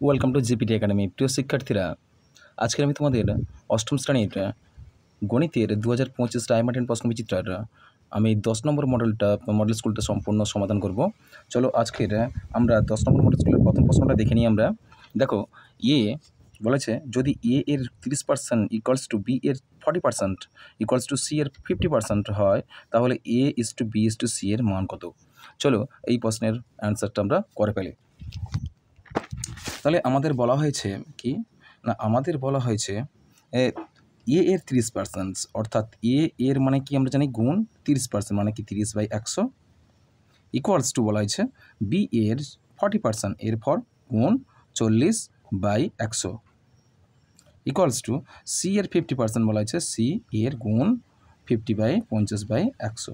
Welcome to GPT academy. প্রিয় শিক্ষার্থীরা, আজকে আমি তোমাদের অষ্টম শ্রেণীর গণিতের 2025 ডায়মন্ড প্রশ্নবিচিত্রার আমি 10 নম্বর মডেল স্কুলটা সম্পূর্ণ সমাধান করব। চলো আজকের আমরা 10 নম্বর মডেল স্কুলের প্রথম প্রশ্নটা দেখে নিই। আমরা দেখো, এ বলেছে যদি এ এর 30% ইকুয়ালস টু বি এর 40% ইকুয়ালস টু সি এর 50% হয়, তাহলে a is to b is to c এর মান কত? চলো এই প্রশ্নের অ্যান্সারটা আমরা করে ফেলি। তাহলে আমাদের বলা হয়েছে কি না, আমাদের বলা হয়েছে এ এর 30%, অর্থাৎ এর মানে কি আমরা জানি গুণ 30%, মানে কি 30/100 ইকুয়ালস টু বলা হয়েছে বি এর 40%, এরপর গুণ 40/100 ইকুয়ালস টু সি এর 50% বলা হয়েছে সি এর গুণ 50/50/100।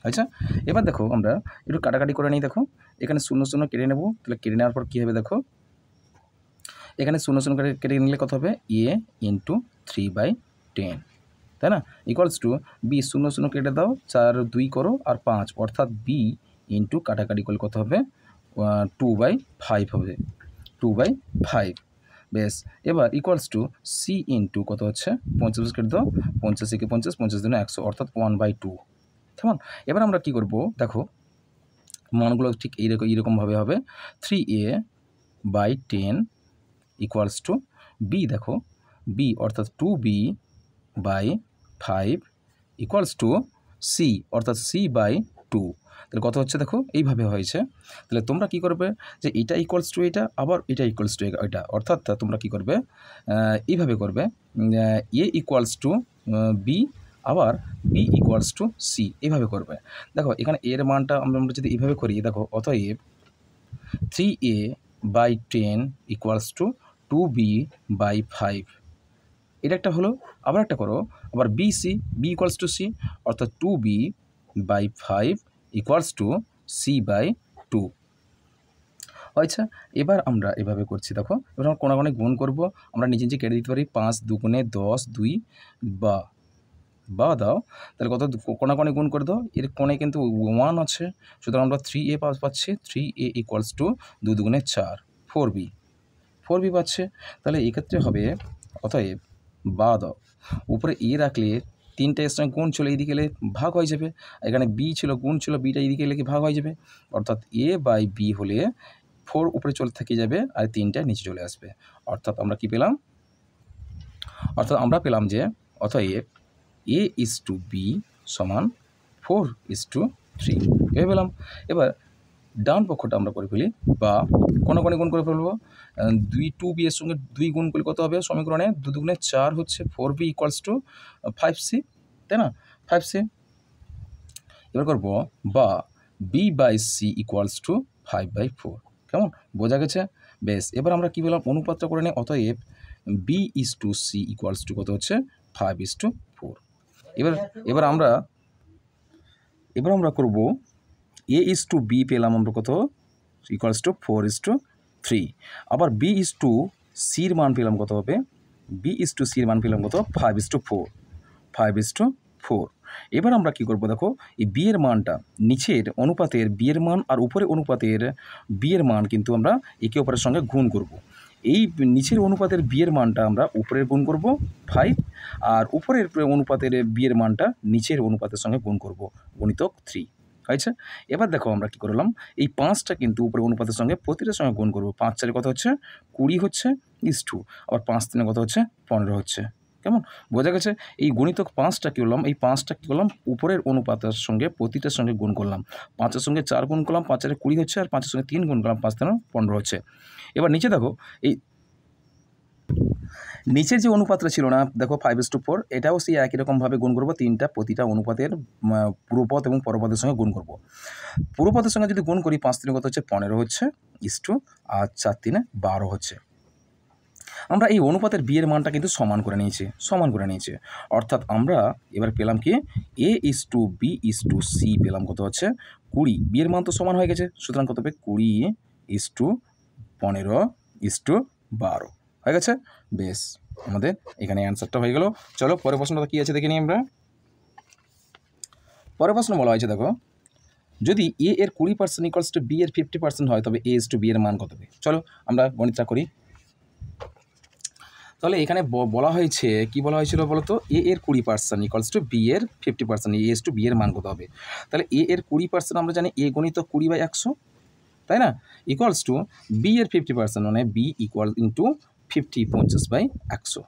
আচ্ছা, এবার দেখো আমরা একটু কাটাকাটি করে নিই। দেখো এখানে 0 0 কেটে নেব। তাহলে কেটে নেওয়ার পর কী হবে, দেখো এখানে 0 0 কেটে নিলে কত হবে, এ ইন্টু 3/10, তাই না, ইকুয়ালস টু বি 0 0 কেটে দাও, 4 2 করো আর 5, অর্থাৎ বি ইন্টু কাটাকাটি করলে কত হবে, 2/5 হবে, 2/5। বেশ, এবার ইকুয়ালস টু সি ইন্টু কত হচ্ছে 50 কেটে দাও, 50 থেকে 50, 50 দিনে 100, অর্থাৎ 1/2। কেমন? এবার আমরা কি করব, দেখো মানগুলো ঠিক এইরকমভাবে হবে। 3a/10 ইকুয়ালস টু বি, দেখো বি অর্থাৎ 2b/5 ইকুয়ালস টু সি অর্থাৎ c/2। তাহলে কত হচ্ছে, দেখো এইভাবে হয়েছে। তাহলে তোমরা কি করবে, যে এটা ইকুয়ালস টু এটা, আবার এটা ইকুয়ালস টু এটা, অর্থাৎ তোমরা কি করবে, এইভাবে করবে, এ ইকুয়ালস টু বি, আবার বি ইকুয়ালস টু সি, এইভাবে করবে। দেখো এখানে এর মানটা আমরা যদি এইভাবে করি, দেখো অতএব 3a/10 ইকুয়ালস টু 2b/5, এটা একটা হলো। আবার একটা করো, আবার বি ইকুয়ালস টু সি, অর্থাৎ 2b/5 ইকুয়ালস টু c/2। আচ্ছা, এবার আমরা এভাবে করছি। দেখো এবার আমরা কোণাকোণে গুণ করব। আমরা নিজে নিজে কেটে দিতে পারি, 5 2 10, 2 বা দাও, তাহলে কত, কোণাকোণে গুণ করে দাও। এর কোণে কিন্তু 1 আছে, সুতরাং আমরা 3a পাচ্ছি। 3a ইকুয়ালস টু 2 2 4, 4b পাচ্ছে। তাহলে এক্ষেত্রে হবে, অতএব বা দাও, উপরে এ রাখলে 3টা এর সঙ্গে গুণ ছিল, এইদিকে এলে ভাগ হয়ে যাবে। এখানে বি ছিল, গুণ ছিল, বিটা এইদিকে এলে কি ভাগ হয়ে যাবে, অর্থাৎ a/b হলে 4 উপরে চলে থেকে যাবে আর 3টা নিচে চলে আসবে। অর্থাৎ আমরা কি পেলাম, পেলাম যে অতএব a ইস টু বি সমান 4:3 ভেবে পেলাম। এবার ডান পক্ষটা আমরা করে ফেলি, বা কোণাকোণে গুণ করে ফেলবো। 2b এর সঙ্গে 2 গুণ করলে কত হবে, সমীকরণে 2 2 4 হচ্ছে 4b ইকুয়ালস টু 5c, তাই না, 5c। এবার করবো বা b/c ইকুয়ালস টু 5/4। কেমন, বোঝা গেছে? বেশ, এবার আমরা কী বললাম, অনুপাতটা করে নিই। অতএব b is to c equals to কত হচ্ছে, 5:4। এবার আমরা করব a ইস টু b, পেলাম আমরা কত, ইকুয়ালস টু 4:3। আবার b ইস টু সির মান পেলাম কত হবে, b ইস টু সির মান পেলাম কত, 5:4। এবার আমরা কি করব, দেখো এই বি এর মানটা, নিচের অনুপাতের বি এর মান আর উপরের অনুপাতের বি এর মান কিন্তু আমরা একে অপরের সঙ্গে গুণ করব। এই নিচের অনুপাতের বি এর মানটা আমরা উপরের গুণ করব 5, আর উপরের অনুপাতের বি এর মানটা নিচের অনুপাতের সঙ্গে গুণ করব, গুণিতক 3 হয়েছে। এবার দেখো আমরা কি করলাম, এই 5টা কিন্তু উপরে অনুপাতের সঙ্গে প্রতিটার সঙ্গে গুণ করব। 5 4 কত হচ্ছে, 20 হচ্ছে, ইস টু আবার 5 3 কত হচ্ছে, 15 হচ্ছে। কেমন, বোঝা গেছে? এই গণিতক 5টা কী করলাম, এই 5টা কী করলাম, উপরের অনুপাতের সঙ্গে প্রতিটার সঙ্গে গুণ করলাম। 5-এর সঙ্গে 4 গুণ করলাম, 5 4 20 হচ্ছে, আর 5-এর সঙ্গে 3 গুণ করলাম, 5 3 15 হচ্ছে। এবার নিচে দেখো, এই নিচের যে অনুপাতটা ছিল না, দেখো 5:4, এটাও সেই একই রকমভাবে গুণ করবো। প্রতিটা অনুপাতের পূর্বপদ এবং পরপদের সঙ্গে গুণ করব। পূর্বপদের সঙ্গে যদি গুণ করি, 5 3 কত হচ্ছে, 15 হচ্ছে, ইস টু আর 4 3 12 হচ্ছে। আমরা এই অনুপাতের বি এর মানটা কিন্তু সমান করে নিয়েছি। অর্থাৎ আমরা এবার পেলাম কি, a is to b is to c পেলাম কত হচ্ছে, 20। বি এর মান তো সমান হয়ে গেছে, সুতরাং কত হবে, 20:15:12 হয়ে গেছে। বেশ, আমাদের এখানে অ্যান্সারটা হয়ে গেল। চলো পরের প্রশ্নটা কী আছে দেখে নিই আমরা। পরের প্রশ্ন বলা হয়েছে, দেখো যদি এ এর 20% ইকুয়ালস টু বি এর 50% হয় তবে এ ইজ টু বি এর মান কত হবে? চলো আমরা গণিতটা করি। তাহলে এখানে বলা হয়েছে, কি বলা হয়েছিল বলতো, এ এর 20% ইকুয়ালস টু বি এর 50%, এ ইজ টু বি এর মান কত হবে? তাহলে এ এর 20% আমরা জানি এ গণিত 20/100, তাই না, ইকুয়ালস টু বি এর 50% মানে বি ইকুয়াল ইন্টু 50/100।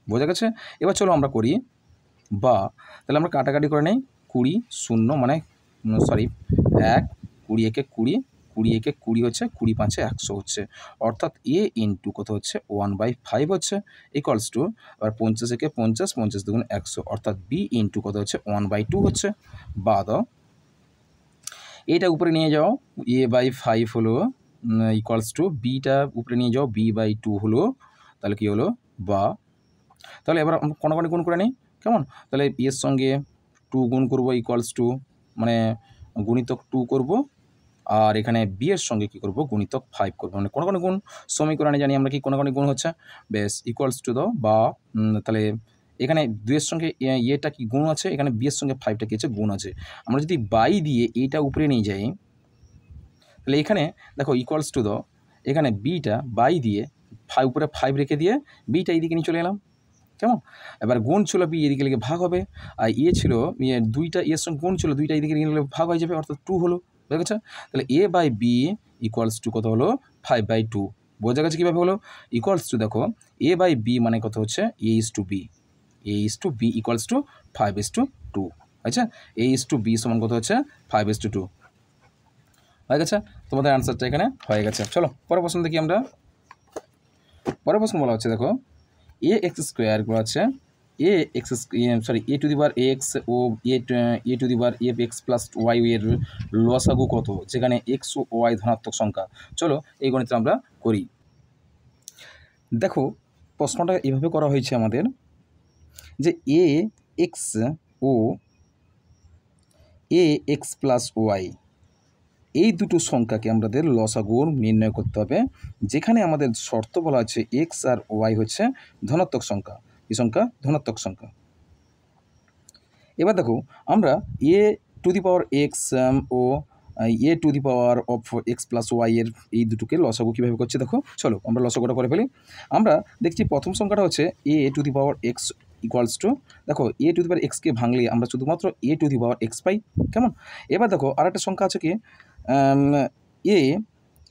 বোঝা গেছে? এবার চলো আমরা করি, বা তাহলে আমরা কাটাকাটি করে নেই, 20 শূন্য মানে সরি 1, 20 একে 20, 20 একে 20 হচ্ছে, 20 5 100 হচ্ছে, অর্থাৎ এ ইন্টু কত হচ্ছে 1/5 হচ্ছে, ইকুয়ালস টু আবার 50 একে 50, 50 দুগুণ 100, অর্থাৎ বি ইন্টু কত হচ্ছে 1/2 হচ্ছে, বা দাও এটা উপরে নিয়ে যাও, a/5 হলো ইকুয়ালস টু বিটা উপরে নিয়ে যাও, b/2 হলো, তাহলে কি হলো, বা তাহলে এবার আমরা কোনাকুনি গুণ করে নিই, কেমন? তাহলে এর সঙ্গে 2 গুণ করবো ইকুয়ালস টু মানে গুণিতক 2 করব, আর এখানে বি এর সঙ্গে কী করবো গুণিতক 5 করবো, মানে কোনাকুনি গুণ সমীকরণে জানি আমরা কি কোনাকুনি গুণ হচ্ছে, বেশ ইকুয়ালস টু দাও, বা তাহলে এখানে 2 এর সঙ্গে এটা কি গুণ আছে, এখানে বি এর সঙ্গে 5টা কি আছে গুণ আছে, আমরা যদি বাই দিয়ে এটা উপরে নিয়ে যাই, তাহলে এখানে দেখো ইকুয়ালস টু দাও, এখানে বিটা বাই দিয়ে 5 উপরে 5 রেখে দিয়ে বিটা এইদিকে নিয়ে চলে এলাম, কেমন? এবার গুণ ছিল বি, এদিকে লেগে ভাগ হবে, আর এ ছিল দুইটা এর সঙ্গে গুণ ছিল, দুইটা এদিকে গেলে ভাগ হয়ে যাবে, অর্থাৎ 2 হলো, বুঝা গেছে? তাহলে a/b ইকুয়ালস টু কত হলো 5/2, বোঝা গেছে কীভাবে হলো? ইকুয়ালস টু দেখো a/b মানে কত হচ্ছে a is to b, a is to b equals to 5:2, আচ্ছা a ইজ টু বি সমান কত হচ্ছে 5:2, হয়ে গেছে? তোমাদের অ্যান্সারটা এখানে হয়ে গেছে। চলো পরের প্রশ্ন দেখি আমরা। পরের প্রশ্ন বলা হচ্ছে দেখো এ এক্স স্কোয়ার বলা হচ্ছে a to the power x ও a to the power of x plus y এর লসাগু কত, যেখানে এক্স ও ওয়াই ধনাত্মক সংখ্যা। চলো এই গণিতটা আমরা করি। দেখো প্রশ্নটা এভাবে করা হয়েছে আমাদের, যে এ এক্স ও এ এক্স প্লাস ওয়াই এই দুটো সংখ্যাকে আমাদের লসাগু নির্ণয় করতে হবে, যেখানে আমাদের শর্ত বলা আছে এক্স আর ওয়াই হচ্ছে ধনাত্মক সংখ্যা। এই সংখ্যা ধনাত্মক সংখ্যা। এবার দেখো আমরা a to the power x ও a to the power of x plus y এর এই দুটোকে লসাগু কীভাবে করছে দেখো, চলো আমরা লসাগুটা করে ফেলি। আমরা দেখছি প্রথম সংখ্যাটা হচ্ছে a to the power x equals to, দেখো এ টু দি পাওয়ার এক্সকে ভাঙলে আমরা শুধুমাত্র এ টু দি পাওয়ার এক্স পাই, কেমন? এবার দেখো আরেকটা সংখ্যা আছে কি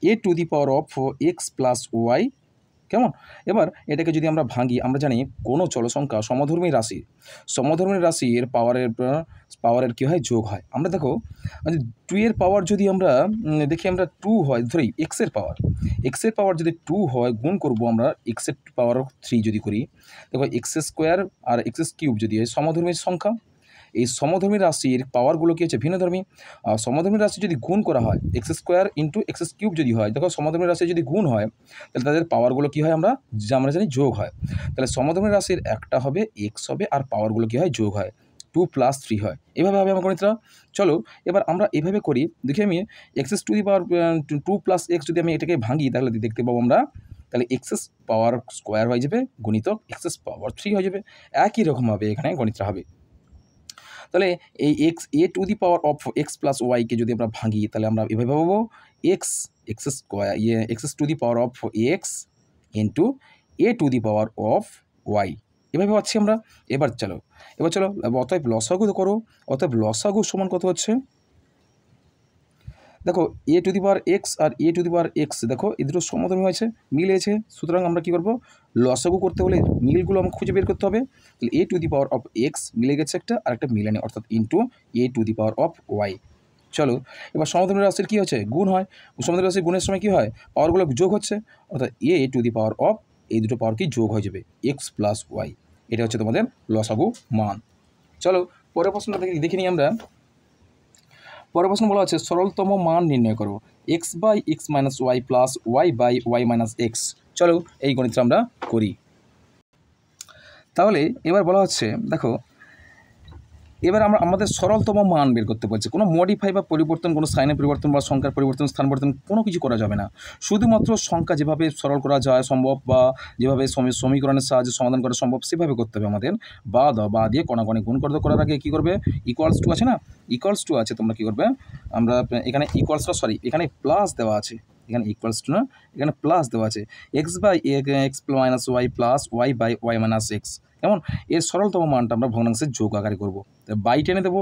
a to the power of x plus y, কেমন? এবার এটাকে যদি আমরা ভাঙি, আমরা জানি কোনো চলসংখ্যা সমধর্মী রাশির পাওয়ারের কী হয় যোগ হয়। আমরা দেখো 2 এর পাওয়ার যদি আমরা দেখি, আমরা 2 হয় ধরি এক্সের পাওয়ার যদি 2 হয়, গুণ করব আমরা এক্সের পাওয়ার 3 যদি করি, দেখো এক্স স্কোয়ার আর এক্স কিউব যদি হয় সমধর্মী সংখ্যা। এই সমধর্মী রাশির পাওয়ারগুলো কী হচ্ছে ভিন্নধর্মী। সমধর্মী রাশি যদি গুণ করা হয় x square into x cube যদি হয়, দেখো সমধর্মী রাশি যদি গুণ হয় তাহলে তাদের পাওয়ারগুলো কী হয় আমরা জানি যোগ হয়। তাহলে সমধর্মী রাশির একটা হবে এক্স হবে, আর পাওয়ারগুলো কী হয় যোগ হয়, 2 + 3 হয়। এভাবে হবে আমার গণিতটা। চলো এবার আমরা এভাবে করি, দেখি আমি x to the power 2 + x যদি আমি এটাকে ভাঙি, তাহলে দেখতে পাবো আমরা, তাহলে এক্সেস পাওয়ার স্কোয়ার হয়ে যাবে গুণিতক এক্সেস পাওয়ার 3 হয়ে যাবে। একই রকমভাবে এখানে গণিতটা হবে। তাহলে এই a to the power of x plus ওয়াইকে যদি আমরা ভাঙি, তাহলে আমরা এভাবে পাবো x square x to the power of x into a to the power of y, এভাবে পাচ্ছি আমরা। এবার চলো অতএব লসাগু করো। অতএব লসাগু সমান কত হচ্ছে, দেখো a to the power x আর a to the power x, দেখো এই দুটো সমধর্মী হয়েছে, মিলেছে। সুতরাং আমরা কী করবো, লসাগু করতে হলে মিলগুলো আমাকে খুঁজে বের করতে হবে। তাহলে a to the power of x মিলে গেছে একটা, আর একটা মিলেনি, অর্থাৎ into a to the power of y. চলো এবার সমধর্মী রাশির কী হচ্ছে গুণ হয়, সমধর্মী রাশির গুণের সময় কী হয় পাওয়ারগুলো যোগ হচ্ছে, অর্থাৎ এ টু দি পাওয়ার অফ এই দুটো পাওয়ার কি যোগ হয়ে যাবে এক্স প্লাস ওয়াই। এটা হচ্ছে তোমাদের লসাগু মান। চলো পরের প্রশ্নটা দেখে নিই আমরা। পরের প্রশ্ন বলা আছে সরলতম মান নির্ণয় করো, x/x - y plus y/y - x। চলো এই গণিতটা আমরা করি। তাহলে এবার বলা হচ্ছে দেখো এবার আমরা আমাদের সরলতম মান বের করতে বলছি। কোনো মডিফাই বা পরিবর্তন, কোনো সাইনের পরিবর্তন বা সংখ্যার পরিবর্তন, স্থান পরিবর্তন কোনো কিছু করা যাবে না। শুধুমাত্র সংখ্যা যেভাবে সরল করা যায় সম্ভব বা যেভাবে সমীকরণের সাহায্যে সমাধান করা সম্ভব সেভাবে করতে হবে আমাদের। বা দিয়ে কণাকণি গুণ করার আগে কী করবে, ইকুয়ালস টু আছে না, ইকুয়ালস টু আছে, তোমরা কী করবে, আমরা এখানে ইকুয়ালসটা এখানে প্লাস দেওয়া আছে, এখানে ইকুয়ালস টু না, এখানে প্লাস দেওয়া আছে, x by x minus y plus y by y minus x. কেমন, এর সরলতম মানটা আমরা ভগ্নাংশের যোগ আকারে করবো। বাই টেনে দেবো,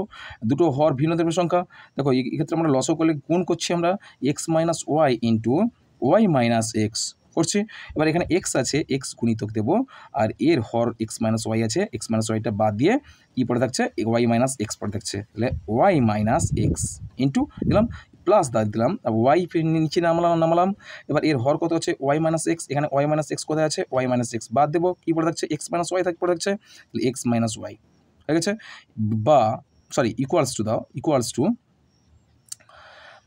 দুটো হর ভিন্ন দেবে সংখ্যা। দেখো এক্ষেত্রে আমরা লসও করলে গুণ করছি আমরা x minus y into y minus x করছি। এবার এখানে এক্স আছে, এক্স গুণিতক দেবো, আর এর হর এক্স মাইনাস ওয়াই আছে, এক্স মাইনাস ওয়াইটা বাদ দিয়ে কী পড়ে থাকছে, ওয়াই মাইনাস এক্স পড়ে থাকছে। তাহলে ওয়াই মাইনাস এক্স ইন্টু দিলাম প্লাস দিলাম, ওয়াই নিচে নামালাম। এবার এর হর কত হচ্ছে ওয়াই মাইনাস এক্স, এখানে ওয়াই মাইনাস এক্স কোথায় আছে, ওয়াই মাইনাস এক্স বাদ দেবো, কী পড়ে থাকছে, এক্স মাইনাস ওয়াই পড়ে থাকছে, তাহলে এক্স মাইনাস ওয়াই হয়ে গেছে। বা ইকুয়ালস টু দাও, ইকুয়ালস টু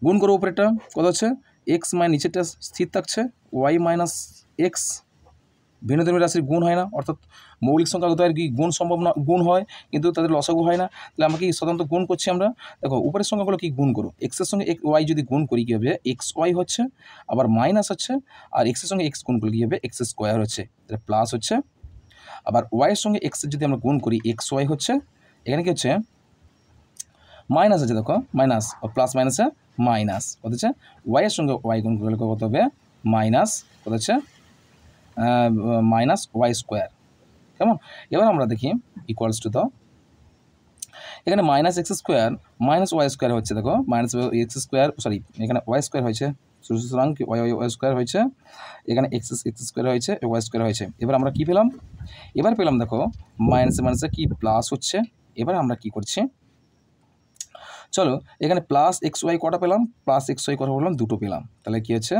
গুণ করো উপরেরটা কত হচ্ছে, এক্স নিচেরটা স্থির থাকছে, ওয়াই মাইনাস এক্স ভিন্নধর্মী রাশির গুণ হয় না, অর্থাৎ মৌলিক সংখ্যা কত হয় কি গুণ সম্ভব না, গুণ হয় কিন্তু তাদের লসাগু হয় না। তাহলে আমরা কি সাধারণত গুণ করছি আমরা, দেখো উপরের সংখ্যাগুলো কি গুণ করো, এক্সের সঙ্গে ওয়াই যদি গুণ করি কী হবে, এক্স ওয়াই হচ্ছে, আবার মাইনাস হচ্ছে, আর এক্সের সঙ্গে এক্স গুণ করলে কী হবে, এক্স স্কোয়ার হচ্ছে, তাহলে প্লাস হচ্ছে, আবার ওয়াইয়ের সঙ্গে এক্সের যদি আমরা গুণ করি এক্স ওয়াই হচ্ছে, এখানে কি হচ্ছে মাইনাস আছে, দেখো মাইনাস প্লাস মাইনাসে মাইনাস কত হচ্ছে, ওয়াইয়ের সঙ্গে ওয়াই গুণ করলে কত হবে, মাইনাস কত হচ্ছে, মাইনাস ওয়াই স্কোয়ার। কেমন, এবার আমরা দেখি ইকুয়ালস টু, তো এখানে minus x square minus y square হচ্ছে, দেখো মাইনাস এক্স স্কোয়ার এখানে ওয়াই স্কোয়ার হয়েছে, সুতরাং ওয়াই স্কোয়ার হয়েছে, এখানে এক্স স্কোয়ার হয়েছে, ওয়াই স্কোয়ার হয়েছে। এবার আমরা কি পেলাম, এবার পেলাম দেখো মাইনাসে মাইনাসে কি প্লাস হচ্ছে। এবার আমরা কি করছি, চলো এখানে প্লাস এক্স ওয়াই কটা পেলাম, প্লাস এক্স ওয়াই কটা বললাম, দুটো পেলাম। তাহলে কী হচ্ছে,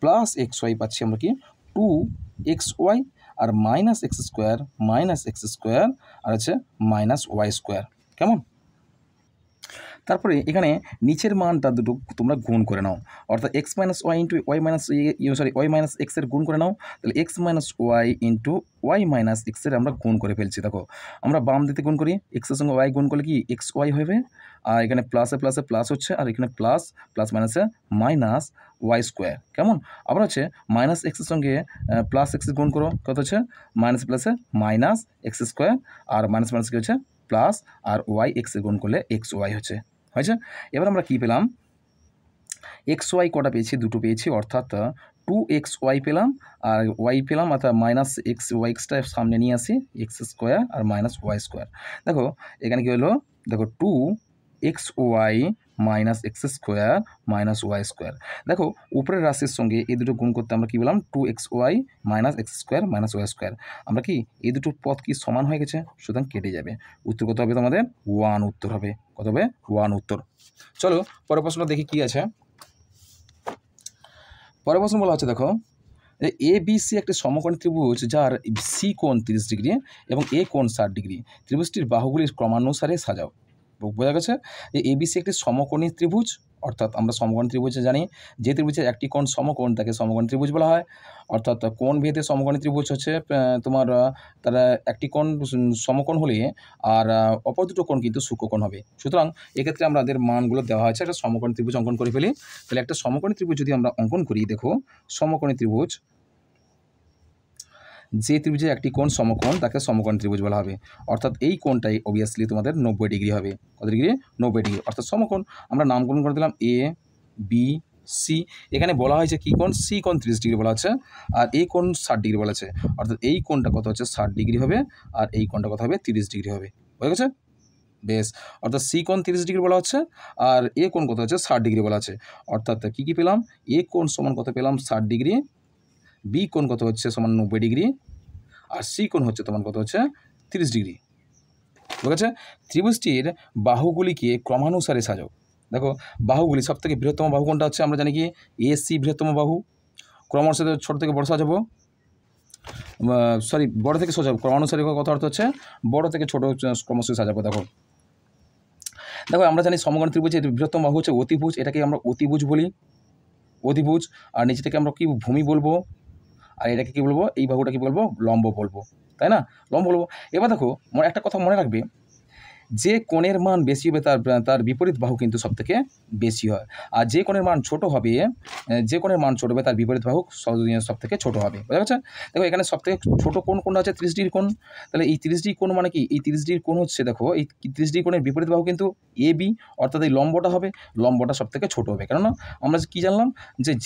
প্লাস এক্স ওয়াই পাচ্ছি আমরা কি 2xy, আর মাইনাস এক্স স্কোয়ার আর হচ্ছে মাইনাস ওয়াই স্কোয়ার। কেমন, তারপরে এখানে নিচের মানটা দুটো তোমরা গুণ করে নাও, অর্থাৎ x minus y into y minus y minus এক্সের গুণ করে নাও। তাহলে x minus y into y minus এক্সের আমরা গুণ করে ফেলছি। দেখো আমরা বাম দিকে গুণ করি, এক্সের সঙ্গে ওয়াই গুণ করলে কি এক্স ওয়াই হবে, আর এখানে প্লাসে প্লাসে প্লাস হচ্ছে, আর এখানে প্লাস মাইনাসে মাইনাস ওয়াই স্কোয়ার। কেমন, আবার হচ্ছে মাইনাস এক্সের সঙ্গে প্লাস এক্সের গুণ করো, কত হচ্ছে মাইনাস প্লাসে মাইনাস এক্স স্কোয়ার, আর মাইনাস মাইনাস কী হচ্ছে প্লাস, আর ওয়াই এক্সের গুণ করলে এক্স ওয়াই হয়েছে। এবার আমরা কি পেলাম, এক্স ওয়াই কটা পেয়েছি, দুটো পেয়েছি, অর্থাৎ 2xy পেলাম, আর ওয়াই পেলাম, অর্থাৎ মাইনাস এক্স ওয়াই এক্সটা সামনে নিয়ে আসি, এক্স স্কোয়ার আর মাইনাস ওয়াই স্কোয়ার। দেখো এখানে কি হলো, দেখো 2xy minus x square minus y square. দেখো উপরের রাশির সঙ্গে এই দুটো গুণ করতে আমরা কী পেলাম, 2xy minus x square minus y square. আমরা কি এই দুটো পদ কি সমান হয়ে গেছে, সুতরাং কেটে যাবে। উত্তর কত হবে তোমাদের, 1 উত্তর হবে। কত হবে, 1 উত্তর। চলো পরের প্রশ্নটা দেখি কি আছে। পরের প্রশ্ন বলা হচ্ছে, দেখো এ বি সি একটি সমকোণী ত্রিভুজ, যার সি কোণ 30 ডিগ্রি এবং এ কোণ 60 ডিগ্রি। ত্রিভুজটির বাহুগুলির ক্রমানুসারে সাজাও। বোঝা গেছে, যে এবিসি একটি সমকোণী ত্রিভুজ, অর্থাৎ আমরা সমকোণী ত্রিভুজে জানি যে ত্রিভুজের একটি কোণ সমকোণ তাকে সমকোণী ত্রিভুজ বলা হয়। অর্থাৎ কোণ ভেদে সমকোণী ত্রিভুজ হচ্ছে তোমার তারা একটি কোণ সমকোণ হলে আর অপর দুটো কোণ কিন্তু সূক্ষ্মকোণ হবে। সুতরাং এক্ষেত্রে আমাদের মানগুলো দেওয়া হয়েছে, একটা সমকোণী ত্রিভুজ অঙ্কন করে ফেলি। তাহলে একটা সমকোণী ত্রিভুজ যদি আমরা অঙ্কন করি, দেখো সমকোণী ত্রিভুজ, যে ত্রিভুজের একটি কোণ সমকোণ তাকে সমকোণী ত্রিভুজ বলা হবে। অর্থাৎ এই কোণটাই অবভিয়াসলি তোমাদের 90 ডিগ্রি হবে। কত ডিগ্রি, 90 ডিগ্রি, অর্থাৎ সমকোণ। আমরা নামকরণ করে দিলাম এ বি সি। এখানে বলা হয়েছে কি কোণ, সি কোণ 30 ডিগ্রি বলা আছে, আর এই কোণ 60 ডিগ্রি বলা আছে। অর্থাৎ এই কোণটা কত হচ্ছে 60 ডিগ্রি হবে, আর এই কোণটা কত হবে 30 ডিগ্রি হবে। হয়ে গেছে, বেশ। অর্থাৎ সি কোণ 30 ডিগ্রি বলা হচ্ছে, আর এ কোণ কত হচ্ছে 60 ডিগ্রি বলা আছে। অর্থাৎ কী কী পেলাম, এ কোণ সমান কত পেলাম 60 ডিগ্রি, বি কোণ কত হচ্ছে সমান 90 ডিগ্রি, আর সি কোণ হচ্ছে তোমার কত হচ্ছে 30 ডিগ্রি। ঠিক আছে, ত্রিভুজটির বাহুগুলিকে ক্রমানুসারে সাজাও। দেখো বাহুগুলি, সব থেকে বৃহত্তম বাহু কোনটা হচ্ছে, আমরা জানি কি এ সি বৃহত্তম বাহু। ক্রমানুসারে ছোট থেকে বড় সাজাবো, বড় থেকে সাজাবো। ক্রমানুসারে কথা অর্থ হচ্ছে বড় থেকে ছোট ক্রমশই সাজাবো। দেখো আমরা জানি সমকোণ ত্রিভুজের বৃহত্তম বাহু হচ্ছে অতিভুজ, এটাকে আমরা অতিভুজ বলি, অতিভুজ। আর নিচে থেকে আমরা কি ভূমি বলবো, আর এটাকে কী বলবো, এই বাহুটা কী বলবো, লম্ব বলবো, তাই না, লম্ব বলবো। এবার দেখো একটা কথা মনে রাখবে, যে কোণের মান বেশি হবে তার বিপরীত বাহু কিন্তু সবথেকে বেশি হয়, আর যে কোণের মান ছোট হবে তার বিপরীত বাহু সবথেকে ছোট হবে। বুঝা গেছে? দেখো এখানে সবথেকে ছোট কোণটা হচ্ছে 30 ডিগ্রি কোণ। তাহলে এই 30 ডিগ্রি কোণ মানে কি? এই 30 ডিগ্রি কোণ হচ্ছে, দেখো এই 30 ডিগ্রি কোণের বিপরীত বাহু কিন্তু AB, অর্থাৎ এই লম্বটা হবে, লম্বটা সবথেকে ছোট হবে। কেননা আমরা কি জানলাম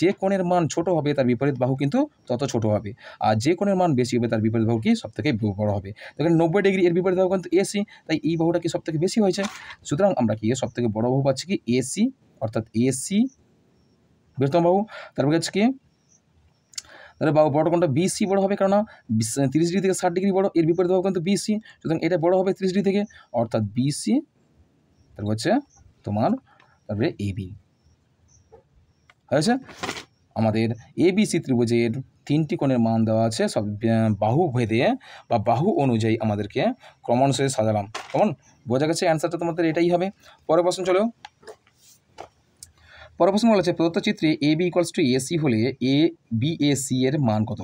যে কোণের মান ছোট হবে তার বিপরীত বাহু কিন্তু তত ছোট হবে, আর যে কোণের মান বেশি হবে তার বিপরীত বাহু কি সবথেকে বড় হবে। দেখেন 90 ডিগ্রি, এর বিপরীত বাহু কিন্তু AC, তাই এই বাহুটা কি সবথেকে বেশি হয়েছে। সুতরাং আমরা কি সবথেকে বড় বাহু পাচ্ছি কি AC, অর্থাৎ AC বৃহত্তম বাহু। তারপরে হচ্ছে কি, তাহলে বড় কোণটা BC বড় হবে, কেননা 30 ডিগ্রি থেকে 60 ডিগ্রি বড়, এর বিপরীত বাহু কিন্তু BC, সুতরাং এটা বড় হবে 30 ডিগ্রি থেকে, অর্থাৎ BC। তারপর হচ্ছে তোমার তারপরে AB হয়েছে। আমাদের ABC ত্রিভুজের 3টি কোণের মান দেওয়া আছে, সব বাহু ভেদে বা বাহু অনুযায়ী আমাদেরকে ক্রমানুসারে সাজালাম। কেমন বোঝা গেছে? অ্যান্সারটা তোমাদের এটাই হবে। পরের প্রশ্ন চলো। পরের প্রশ্ন বলেছে প্রদত্ত চিত্রে AB ইকুয়ালস টু AC হলে BAC এর মান কত?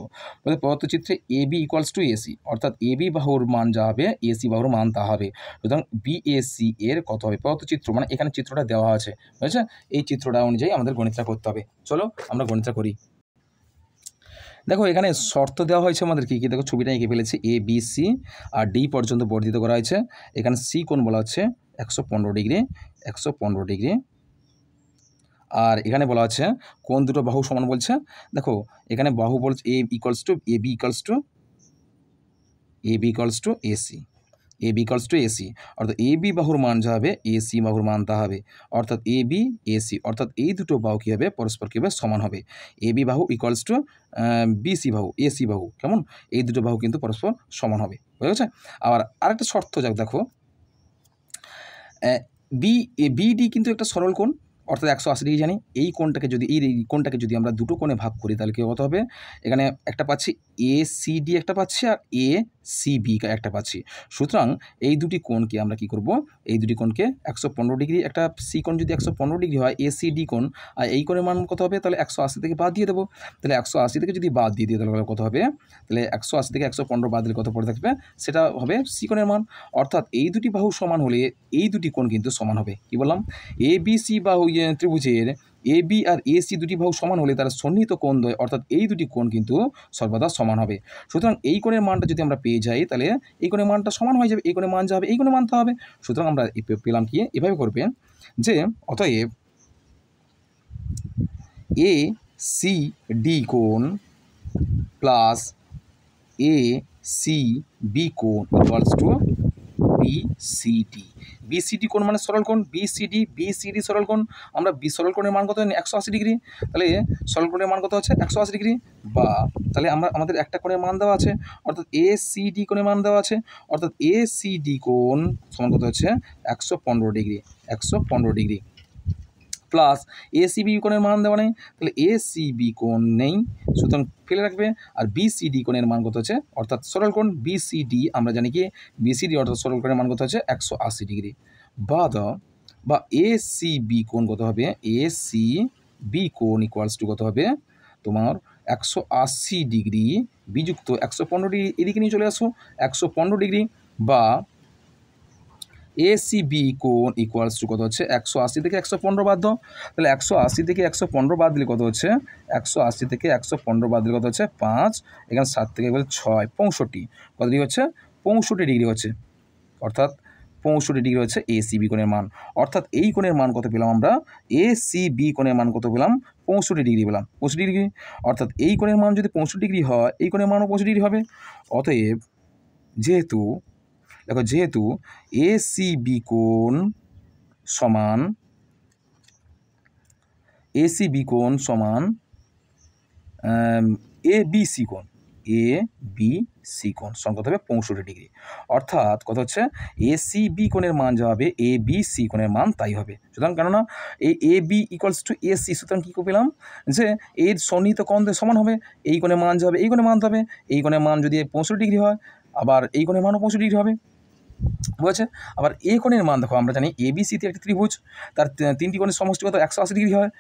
প্রদত্ত চিত্রে AB ইকুয়ালস টু AC, অর্থাৎ AB বাহুর মান যা হবে AC বাহুর মান তা হবে। সুতরাং BAC এর কত হবে? প্রদত্ত চিত্র মানে এখানে চিত্রটা দেওয়া আছে, বুঝেছে? এই চিত্রটা অনুযায়ী আমাদের গণিতটা করতে হবে। চলো আমরা গণিতটা করি। দেখো এখানে শর্ত দেওয়া হয়েছে আমাদের কী কী, দেখো ছবিটা এঁকে ফেলেছি। ABC আর D পর্যন্ত বর্ধিত করা হয়েছে। এখানে C কোণ বলা হচ্ছে 115 ডিগ্রি, 115 ডিগ্রি। আর এখানে বলা আছে কোন দুটো বাহু সমান বলছে। দেখো এখানে বাহু বলছে AB ইকুয়ালস টু AC, অর্থাৎ AB বাহুর মান যা হবে AC বাহুর মান তা হবে, অর্থাৎ AB AC, অর্থাৎ এই দুটো বাহু কী হবে পরস্পর কী হবে সমান হবে। AB বাহু ইকুয়ালস টু BC বাহু, AC বাহু, কেমন? এই দুটো বাহু কিন্তু পরস্পর সমান হবে, বুঝা গেছে? আবার আরেকটা শর্ত যাক, দেখো BD কিন্তু একটা সরল কোণ, অর্থাৎ 180 ডিগ্রি জানি। এই কোণটাকে যদি আমরা দুটো কোণে ভাগ করি তাহলে কত হবে? এখানে একটা পাচ্ছি ACD, একটা পাচ্ছি আর ACB একটা পাচ্ছি। সুতরাং এই দুটি কোণকে আমরা কি করব? এই দুটি কোণকে 115 ডিগ্রি, একটা সি কোণ যদি 115 ডিগ্রি হয় ACD কোণ, আর এই কোণের মান কত হবে? তাহলে 180 থেকে বাদ দিয়ে দেবো। তাহলে 180 থেকে যদি বাদ দিয়ে দিই তাহলে কত হবে? তাহলে 180 থেকে 115 বাদ দিলে কত পড়ে থাকবে? সেটা হবে সি কোণের মান। অর্থাৎ এই দুটি বাহু সমান হলে এই দুটি কোণ কিন্তু সমান হবে। কি বললাম? ABC বাহু ত্রিভুজের AB আর AC দুটি বাহু সমান হলে তারা সন্নিহিত কোণ দ্বয়, অর্থাৎ এই দুটি কোণ কিন্তু সর্বদা সমান হবে। সুতরাং এই কোণের মানটা যদি আমরা পেয়ে যাই তাহলে এই কোণের মানটা সমান হয়ে যাবে, এই কোণের মান যা হবে এই কোণের মান তা হবে। সুতরাং আমরা পেলাম কি, এভাবে করবে যে অতএব ACD কোণ প্লাস ACB কোণ ইকুয়ালস টু BCD কোণ মানে সরল কোণ, BCD সরল কোণ। আমরা সরল কোণের মান কত? 180 ডিগ্রি। তাহলে সরল কোণের মান কত হচ্ছে? 180 ডিগ্রি। বা তাহলে আমাদের একটা কোণের মান দেওয়া আছে, অর্থাৎ ACD কোণের মান দেওয়া আছে, অর্থাৎ ACD কোণ সমান কত হচ্ছে? 115 ডিগ্রি, 115 ডিগ্রি প্লাস ACB কোণের মান দেওয়া নেই, তাহলে ACB কোণ নেই, সুতরাং ফেলে রাখবে। আর BCD কোণের মান কত হচ্ছে? অর্থাৎ সরল কোণ BCD, আমরা জানি কি BCD অর্থাৎ সরল কোণের মান কত হচ্ছে? 180 ডিগ্রি। বা ACB কোণ কত হবে? ACB কোণ ইকুয়ালস টু কত হবে? তোমার 180 ডিগ্রি বিযুক্ত 115 ডিগ্রি, এদিকে নিয়ে চলে আসো 115 ডিগ্রি, বা ACB কোণ ইকুয়ালস টু কত হচ্ছে? 180 থেকে 115 বাদ দাও, তাহলে 180 থেকে 115 বাদ দিলে কত হচ্ছে? 180 থেকে 115 বাদ দিলে কত হচ্ছে? 5, এখানে 7 থেকে 6, 65, কত ডিগ্রি হচ্ছে? 65 ডিগ্রি হচ্ছে, অর্থাৎ 65 ডিগ্রি হচ্ছে ACB কোণের মান। অর্থাৎ এই কোণের মান কত পেলাম আমরা? ACB কোণের মান কত পেলাম? 65 ডিগ্রি পেলাম, 65 ডিগ্রি। অর্থাৎ এই কোণের মান যদি 65 ডিগ্রি হয় এই কোণের মানও 65 ডিগ্রি হবে। অতএব যেহেতু ACB কোণ সমান ABC কোণ, ABC কোণ সমান কত হবে? 65 ডিগ্রি। অর্থাৎ কত হচ্ছে? ACB কোণের মান যা হবে ABC কোণের মান তাই হবে। সুতরাং কেননা এই AB ইকুয়ালস টু AC, সুতরাং কী পেলাম? যে এর সন্নিহিত কোণ সমান হবে, এই কোণের মান যা হবে এই কোণের মান হবে। এই কোণের মান যদি 65 ডিগ্রি হয়, আবার এই কোণের মানও 65 ডিগ্রি হবে, বুঝেছে? আবার এই কোণের মান দেখো, আমরা জানি ABCতে একটি ত্রিভুজ, তার 3টি কোণের সমষ্টি কত? 180 ডিগ্রি হয়।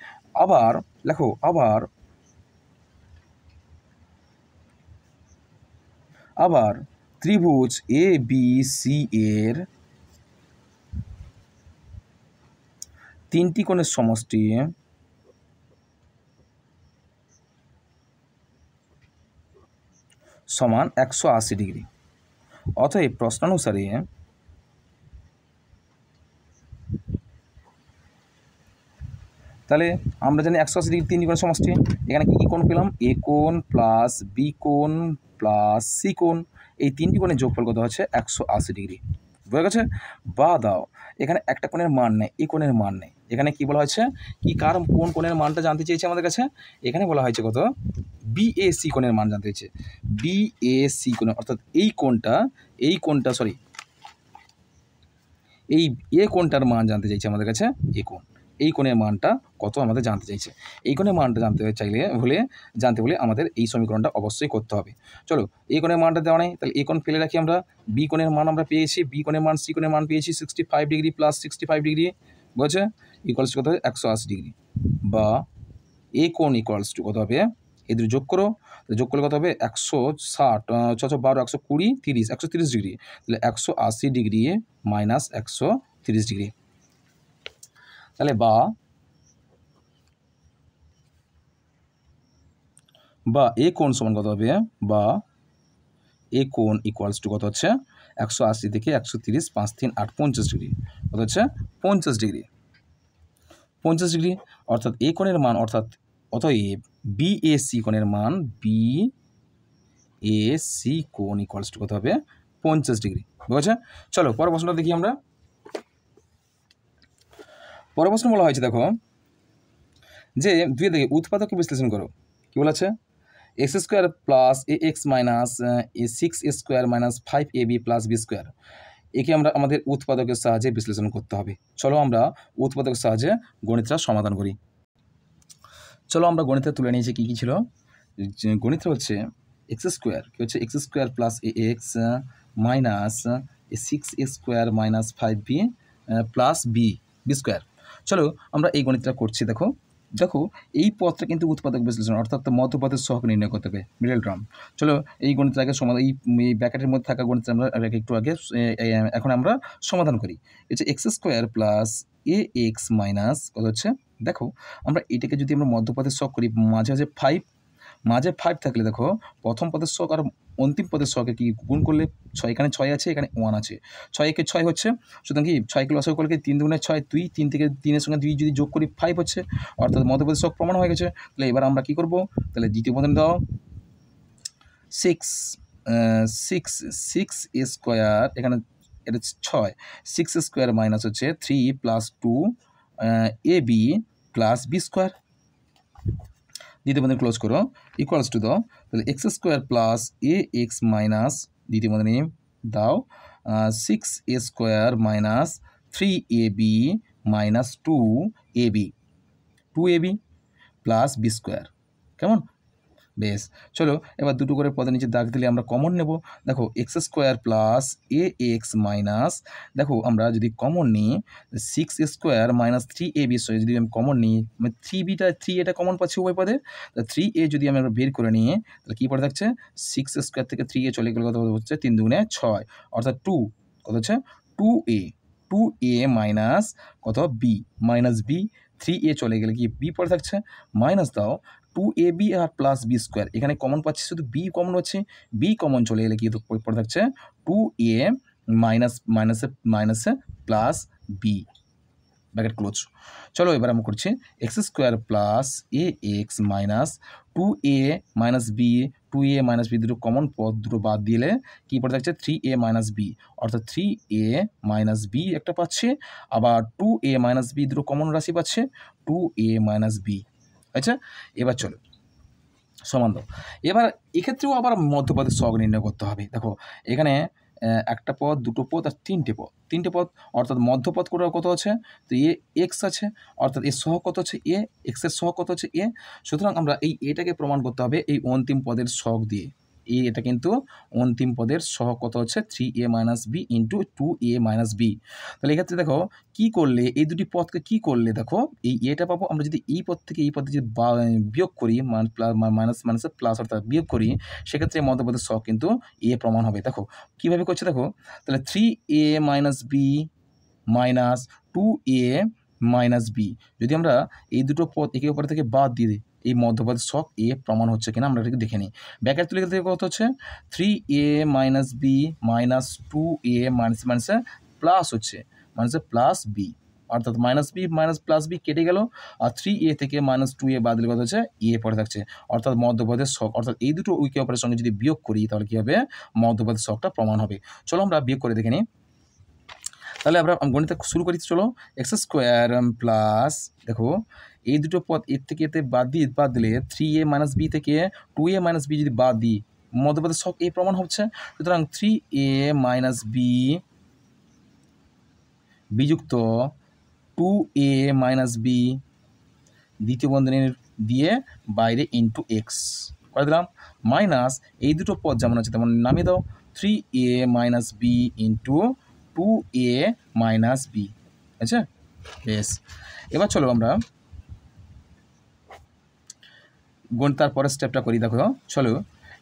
আবার লেখো, আবার ত্রিভুজ ABC এর তিনটি কোণের সমষ্টি সমান 180 ডিগ্রি। অতএব প্রশ্নানুসারে তাহলে আমরা জানি 180 ডিগ্রি তিনটি কোণের সমষ্টি। এখানে কী কী কোণ পেলাম? এ কোণ প্লাস বি কোণ প্লাস সি কোণ, এই তিনটি কোণের যোগফল কত হচ্ছে? 180 ডিগ্রি। বুঝে গেছে? বা দাও এখানে একটা কোণের মান নেই, এই কোণের মান নেই। এখানে কি বলা হয়েছে? কি কার কোন কোণের মানটা জানতে চেয়েছে আমাদের কাছে? এখানে বলা হয়েছে কত? বিএসি কোণের মান জানতে চেয়েছে। বিএসি কোণ অর্থাৎ এই কোণটা সরি এই এ কোণটার মান জানতে চাইছে আমাদের কাছে। এই কোণের মানটা কত আমাদের জানতে চাইছে। এই কোণের মানটা জানতে হলে আমাদের এই সমীকরণটা অবশ্যই করতে হবে। চলো, এই কোণের মানটা দেওয়া নেই, তাহলে এই কোণ ফেলে রাখি আমরা। বি কোণের মান আমরা পেয়েছি, বি কোণের মান সি কোণের মান পেয়েছি 65 ডিগ্রি প্লাস 65 ডিগ্রি, বুঝছে? ইকুয়ালস টু কত হবে? 180 ডিগ্রি। বা এ কোণ ইকুয়ালস টু কত হবে? এই দুটো যোগ করো, যোগ করলে কত হবে? 160 12 120 30 130 ডিগ্রি। তাহলে 180 ডিগ্রি মাইনাস 130 ডিগ্রি। তাহলে বা এ কোণ সমান কত হবে? বা এ কোণ ইকুয়ালস টু কত হচ্ছে? 180 থেকে 130 5 3 8 50 ডিগ্রি। কত হচ্ছে? 50 ডিগ্রি। 50 ডিগ্রি অর্থাৎ এ কোণের মান অতএব বিএসি কোণের মান বিএসি কোণ ইকুয়ালস টু কত হবে? 50 ডিগ্রি। বুঝেছে? চলো পরের প্রশ্নটা দেখি আমরা। পরের প্রশ্ন বলা হয়েছে দেখো যে দুই দিকে উৎপাদকে বিশ্লেষণ করো। কি বলেছে? X square plus a x minus a 6 square minus 5 ab plus b square, একে আমরা আমাদের উৎপাদকের সাহায্যে বিশ্লেষণ করতে হবে। চলো আমরা উৎপাদকের সাহায্যে গণিতটা সমাধান করি। চলো আমরা গণিতে তুলে নিয়েছি কী কী ছিল। গণিত হচ্ছে এক্স স্কোয়ার, কি হচ্ছে? X square plus a x minus a 6 square minus 5b plus b square. চলো আমরা এই গণিতটা করছি। দেখো এই পথটা কিন্তু উৎপাদক বিশ্লেষণ অর্থাৎ মধ্যপথের সহগ নির্ণয় করতে হবে, মিডল টার্ম। চলো এই গণিতটা আগে সমাধান, এই ব্র্যাকেটের মধ্যে থাকা গণিতটা আমরা একটু আগে এখন আমরা সমাধান করি। হচ্ছে x square plus a x minus কত হচ্ছে? দেখো আমরা এটাকে যদি আমরা মধ্যপথের সহগ করি, মাঝে 5 থাকলে দেখো প্রথম পদের সহগ আর অন্তিম পদের সহগে কি গুণ করলে 6, এখানে 6 আছে, এখানে 1 আছে, 6 একে 6 হচ্ছে। সুতরাং কি 6 কে লসাগু করলে 3 দুগুণে 6 2, 3 থেকে 3 এর সঙ্গে 2 যদি যোগ করি 5 হচ্ছে, অর্থাৎ মধ্যপদের সহগ প্রমাণ হয়ে গেছে। তাহলে এবার আমরা কি করব? তাহলে দ্বিতীয় পদ দাও 6 স্কোয়ার, এখানে এটা 6 6 স্কোয়ার মাইনাস হচ্ছে 3 plus 2 ab plus b square. দ্বিতীয় পদে ক্লোজ করো, ইকুয়ালস টু দাও তাহলে x square plus a x minus দ্বিতীয় পদে নিয়ে দাও 6 square minus 3ab minus 2ab plus b square. কেমন? বেশ, চলো এবার দুটো করে পদের নিচে দাগ দিলে আমরা কমন নেব। দেখো x square plus a x minus, দেখো আমরা যদি কমন নিই 6 স্কোয়ার মাইনাস 3ab যদি আমি কমন নিই, মানে 3 এটা কমন পাচ্ছি উভয় পদে। 3a যদি আমরা বের করে নিই তাহলে কী পড়ে থাকছে? 6 স্কোয়ার থেকে 3a চলে গেলে কত হচ্ছে? 3 দুগুণে 6, অর্থাৎ 2 কত হচ্ছে? 2a মাইনাস কত? B minus B. 3a চলে গেলে কি বি পড়ে থাকছে, মাইনাস দাও 2ab আর প্লাস বি স্কোয়ার, এখানে কমন পাচ্ছি শুধু বি কমন হচ্ছে, বি কমন চলে গেলে কি পড়ে থাকছে? 2a মাইনাসে প্লাস বি, ব্র্যাকেট ক্লোজ। চলো এবার আমরা করছি x square plus a x minus 2a minus b, 2a minus b দুটো কমন পদ দুটো বাদ দিলে কী পড়ে থাকছে? 3a মাইনাস বি, অর্থাৎ 3a মাইনাস বি একটা পাচ্ছে, আবার 2a মাইনাস বি দুটো কমন রাশি পাচ্ছে 2a মাইনাস বি। আচ্ছা এবার চলো সমান দাও। এবার এক্ষেত্রেও আবার মধ্যপদের সহগ নির্ণয় করতে হবে। দেখো এখানে একটা পদ, দুটো পদ আর তিনটে পদ, অর্থাৎ মধ্যপদ করে কত আছে? তো এ এক্স আছে, অর্থাৎ এর সহগ কত হচ্ছে? এ, এক্সের সহগ কত হচ্ছে? এ। সুতরাং আমরা এটাকে প্রমাণ করতে হবে এই অন্তিম পদের সহগ দিয়ে। এটা কিন্তু অন্তিম পদের সহগ কত হচ্ছে? 3a minus b into 2a minus b. তাহলে এক্ষেত্রে দেখো কী করলে এই দুটি পদকে কী করলে দেখো এই এটা পাবো আমরা যদি এই পদ থেকে এই পদে যদি বিয়োগ করি, মাইনাসে প্লাস অর্থাৎ বিয়োগ করি, সেক্ষেত্রে মধ্যপদের সহগ কিন্তু এ প্রমাণ হবে। দেখো কীভাবে করছে দেখো, তাহলে 3a minus b minus 2a minus b. যদি আমরা এই দুটো পদ একে অপর থেকে বাদ দিয়ে দিই, এই মধ্যপদের ছক এ প্রমাণ হচ্ছে কিনা আমরা এটাকে দেখে নিই। ব্যাকেট তুলে গেলে কত হচ্ছে 3a minus b minus 2a minus মাইনাসে প্লাস হচ্ছে মাইনাসে প্লাস বি, অর্থাৎ minus b minus plus b কেটে গেল, আর 3a থেকে মাইনাস 2a বাদ দিলে কত হচ্ছে এ পড়ে থাকছে, অর্থাৎ মধ্যপদের ছক। অর্থাৎ এই দুটো একে অপরের সঙ্গে যদি বিয়োগ করি তাহলে কী হবে, মধ্যপদের ছকটা প্রমাণ হবে। চলো আমরা বিয়োগ করে দেখে নিই। তাহলে আমরা গণিত শুরু করি। চলো এক্স স্কোয়ার প্লাস, দেখো এই দুটো পদ এর থেকে এতে বাদ দিলে 3a মাইনাস বি থেকে 2a মাইনাস বি যদি বাদ দিই, মধ্যপদের ছক এ প্রমাণ হচ্ছে। সুতরাং 3a মাইনাস বি বিযুক্ত 2a মাইনাস বি দ্বিতীয় বন্ধনীর দিয়ে বাইরে ইন্টু এক্স করে দিলাম, মাইনাস এই দুটো পদ যেমন আছে তেমন নামিয়ে দাও, 3a minus b into 2a minus b. আচ্ছা বেশ, এবার চলো আমরা গণিতার পরের স্টেপটা করি। দেখো চলো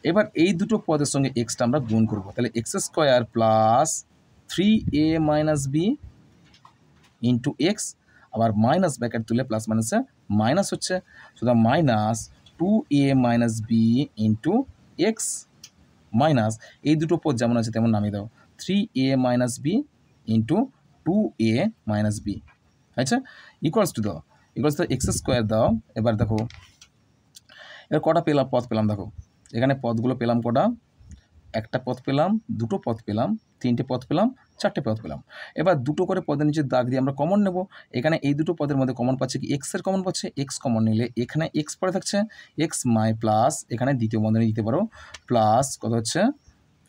এবার এই দুটো পদের সঙ্গে এক্সটা আমরা গুণ করব। তাহলে x square plus 3a minus b into x, আবার মাইনাস ব্র্যাকেট তুলে প্লাস মাইনাসে মাইনাস হচ্ছে, সুতরাং minus 2a minus b into x, minus এই দুটো পদ যেমন আছে তেমন নামিয়ে দাও, 3a minus b into 2a minus b. আচ্ছা ইকুয়ালস টু এক্স স্কোয়ার দাও। এবার দেখো এবার কটা পদ পেলাম, দেখো এখানে পদগুলো পেলাম কটা, একটা পদ পেলাম, দুটো পদ পেলাম, তিনটে পদ পেলাম, চারটে পদ পেলাম। এবার দুটো করে পদের নিচে দাগ দিয়ে আমরা কমন নেব। এখানে এই দুটো পদের মধ্যে কমন পাচ্ছে কি, এক্সের কমন পাচ্ছে, এক্স কমন নিলে এখানে এক্স পড়ে থাকছে, এক্স মাই প্লাস এখানে দ্বিতীয় বন্ধনী দিতে পারো প্লাস কত হচ্ছে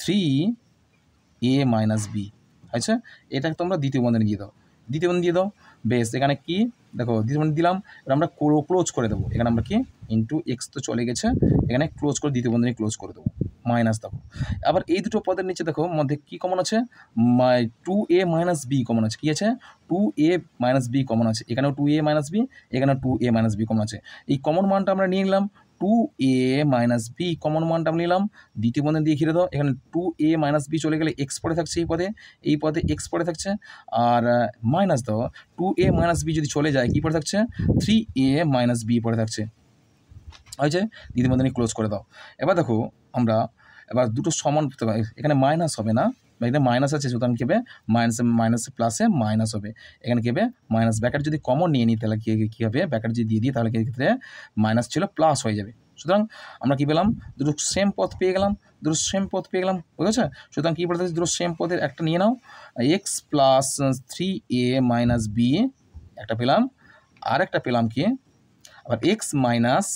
3a মাইনাস বি। আচ্ছা এটাকে তোমরা দ্বিতীয় বন্ধনী দিয়ে দাও, দ্বিতীয় বন্ধনী দিয়ে দাও। বেশ, এখানে কি দেখো দ্বিতীয় বন্ধনী দিলাম, এবার আমরা ক্লোজ করে দেবো। এখানে আমরা কি ইন্টু এক্স তো চলে গেছে, এখানে ক্লোজ করে দ্বিতীয় বন্ধনী ক্লোজ করে দেবো, মাইনাস দেখো। আবার এই দুটো পদের নিচে দেখো মধ্যে কি কমন আছে, 2a মাইনাস বি কমন আছে, কি আছে 2a মাইনাস বি কমন আছে, এখানেও 2a মাইনাস বি, এখানেও 2a মাইনাস বি কমন আছে। এই কমন মানটা আমরা নিয়ে নিলাম, 2a মাইনাস বি কমন মানটা আমরা নিলাম, দ্বিতীয় বন্ধনী দিয়ে ঘিরে দাও। এখানে 2a মাইনাস বি চলে গেলে এক্স পড়ে থাকছে, এই পদে এক্স পড়ে থাকছে, আর মাইনাস দাও 2a মাইনাস বি যদি চলে যায় কি পড়ে থাকছে 3a মাইনাস বি পড়ে থাকছে। হয়েছে, দ্বিতীয় বন্ধনী ক্লোজ করে দাও। এবার দেখো আমরা এবার দুটো সমান, এখানে মাইনাস হবে না, এখানে মাইনাস আছে, সুতরাং কী হবে মাইনাসে প্লাসে মাইনাস হবে, এখানে কী হবে মাইনাস ব্র্যাকেট যদি কমন নিয়ে নিই তাহলে কী হবে, ব্র্যাকেট যদি দিয়ে দিই তাহলে ক্ষেত্রে মাইনাস ছিল প্লাস হয়ে যাবে। সুতরাং আমরা কী পেলাম, দুটো সেম পদ পেয়ে গেলাম, বুঝেছে। সুতরাং কী বলতে দুটো সেম পদের একটা নিয়ে নাও, x plus 3a minus b একটা পেলাম, আর একটা পেলাম কি আবার x minus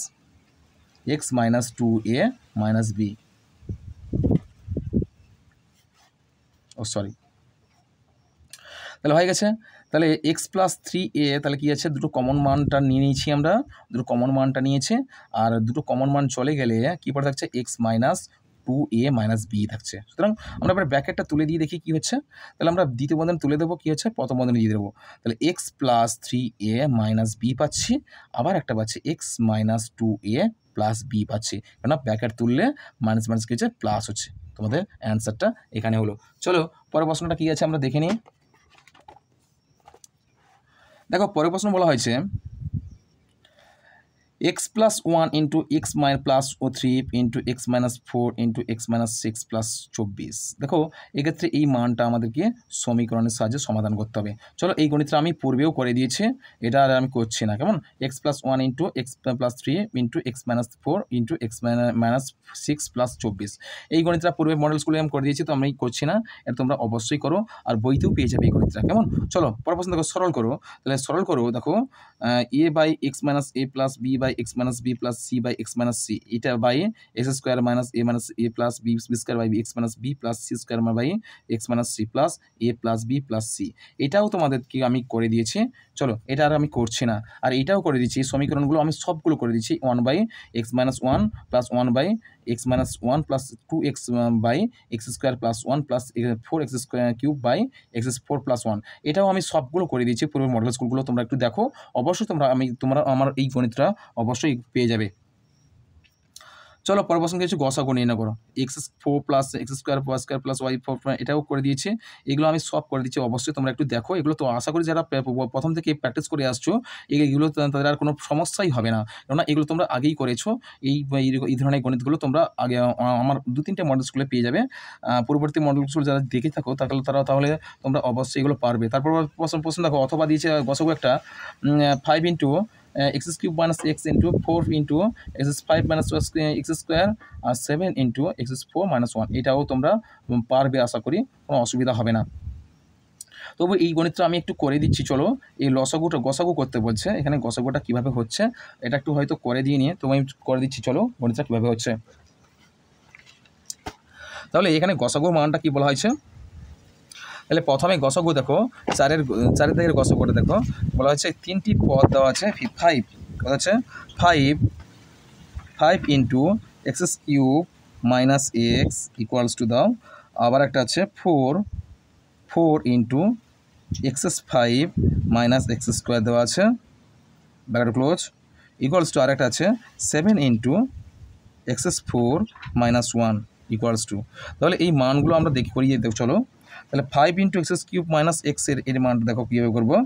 2a minus b, sorry তাহলে হয়ে গেছে। তাহলে এক্স প্লাস 3a তাহলে কী আছে, দুটো কমন মানটা নিয়ে নিয়েছি আমরা, দুটো কমন মানটা নিয়েছে, আর দুটো কমন মান চলে গেলে কী পড়ে থাকছে x minus 2a minus B থাকছে। সুতরাং আমরা এবার ব্র্যাকেটটা তুলে দিয়ে দেখি কী হচ্ছে। তাহলে আমরা দ্বিতীয় বন্ধনী তুলে দেবো, কী হচ্ছে প্রথম বন্ধনী দিয়ে দেবো। তাহলে x plus 3a minus B পাচ্ছি, আবার একটা পাচ্ছি x minus 2a plus B পাচ্ছি, কেন ব্র্যাকেট তুললে মাইনাস মাইনাস কী হচ্ছে প্লাস হচ্ছে। তোমাদের অ্যান্সারটা এখানে হলো। চলো পরের প্রশ্নটা কী আছে আমরা দেখে নিই। দেখো পরের প্রশ্ন বলা হয়েছে x plus 1 into x plus 3 into x minus 4 into x minus 6 plus 24। দেখো এক্ষেত্রে এই মানটা আমাদেরকে সমীকরণের সাহায্যে সমাধান করতে হবে। চলো এই গণিতটা আমি পূর্বেও করে দিয়েছি, এটা আর আমি করছি না, কেমন x plus 1 into x plus 3 into x minus 4 into x minus 6 plus 24, এই গণিতটা পূর্বে মডেল স্কুলে আমি করে দিয়েছি, তো আমি করছি না, এটা তোমরা অবশ্যই করো, আর বইতেও পেয়ে যাবে এই গণিতটা, কেমন। চলো পরের প্রশ্ন দেখো, সরল করো। তাহলে সরল করো, দেখো a by x minus a plus b by x minus b plus c by x minus c, এটা by x square minus a plus b square by x minus b plus c square by x minus c plus a plus b plus c, এটাও তোমাদেরকে আমি করে দিয়েছি। চলো এটা আর আমি করছি না, আর এটাও করে দিচ্ছি, সমীকরণগুলো আমি সবগুলো করে দিচ্ছি, 1 by x minus 1 plus 1 by x minus 1 plus 2x by x square plus 1 plus 4x square cube by x 4 plus 1, এটাও আমি সবগুলো করে দিচ্ছি পূর্বের মডেল স্কুলগুলো, তোমরা একটু দেখো, অবশ্যই তোমরা আমার এই গণিতটা অবশ্যই পেয়ে যাবে। চলো পরের প্রশ্ন কিছু গসাগু নির্ণয় করো। x4 plus x square y square plus y 4 এটাও করে দিয়েছে, এগুলো আমি সব করে দিচ্ছি, অবশ্যই তোমরা একটু দেখো। এগুলো তো আশা করি যারা প্রথম থেকে প্র্যাকটিস করে আসছো এগুলো তাদের আর কোনো সমস্যাই হবে না, কেননা এগুলো তোমরা আগেই করেছো। এই ধরনের গণিতগুলো তোমরা আগে আমার 2-3টে মডেল স্কুলে পেয়ে যাবে। পূর্ববর্তী মডেল স্কুল যারা দেখে থাকো তাহলে তোমরা অবশ্যই এগুলো পারবে। তারপর প্রশ্ন দেখো, অথবা দিয়েছে গসাগু একটা 5 into x cube minus x into 4 into x 5 minus x square আর 7 ইন্টু এক্স 4 মাইনাস 1, এটাও তোমরা পারবে, আশা করি কোনো অসুবিধা হবে না। তবু এই গণিতটা আমি একটু করে দিচ্ছি। চলো, এই গসাগু করতে বলছে, এখানে গসাগুটা কীভাবে হচ্ছে এটা একটু হয়তো করে দিয়ে নিয়ে তুমি করে দিচ্ছি। চলো গণিতটা কীভাবে হচ্ছে। তাহলে এখানে গসাগুর মানটা কী বলা হয়েছে, তাহলে প্রথমে গসাগু দেখো, চারের দিকের গসাগুটা দেখো, বলা হচ্ছে 3টি পদ দেওয়া আছে, 5 কত আছে 5 into x cube minus x equals to দাও, আবার একটা আছে 4 into x 5 minus x square দেওয়া আছে, ব্র্যাকেট ক্লোজ, ইকুয়ালস টু আরেকটা আছে 7 into x 4 minus 1 equals to. তাহলে এই মানগুলো আমরা দেখি করিয়ে দেব। চলো, তাহলে 5 ইন্টু এক্স কিউব মাইনাস এর মানটা দেখো কীভাবে করবো।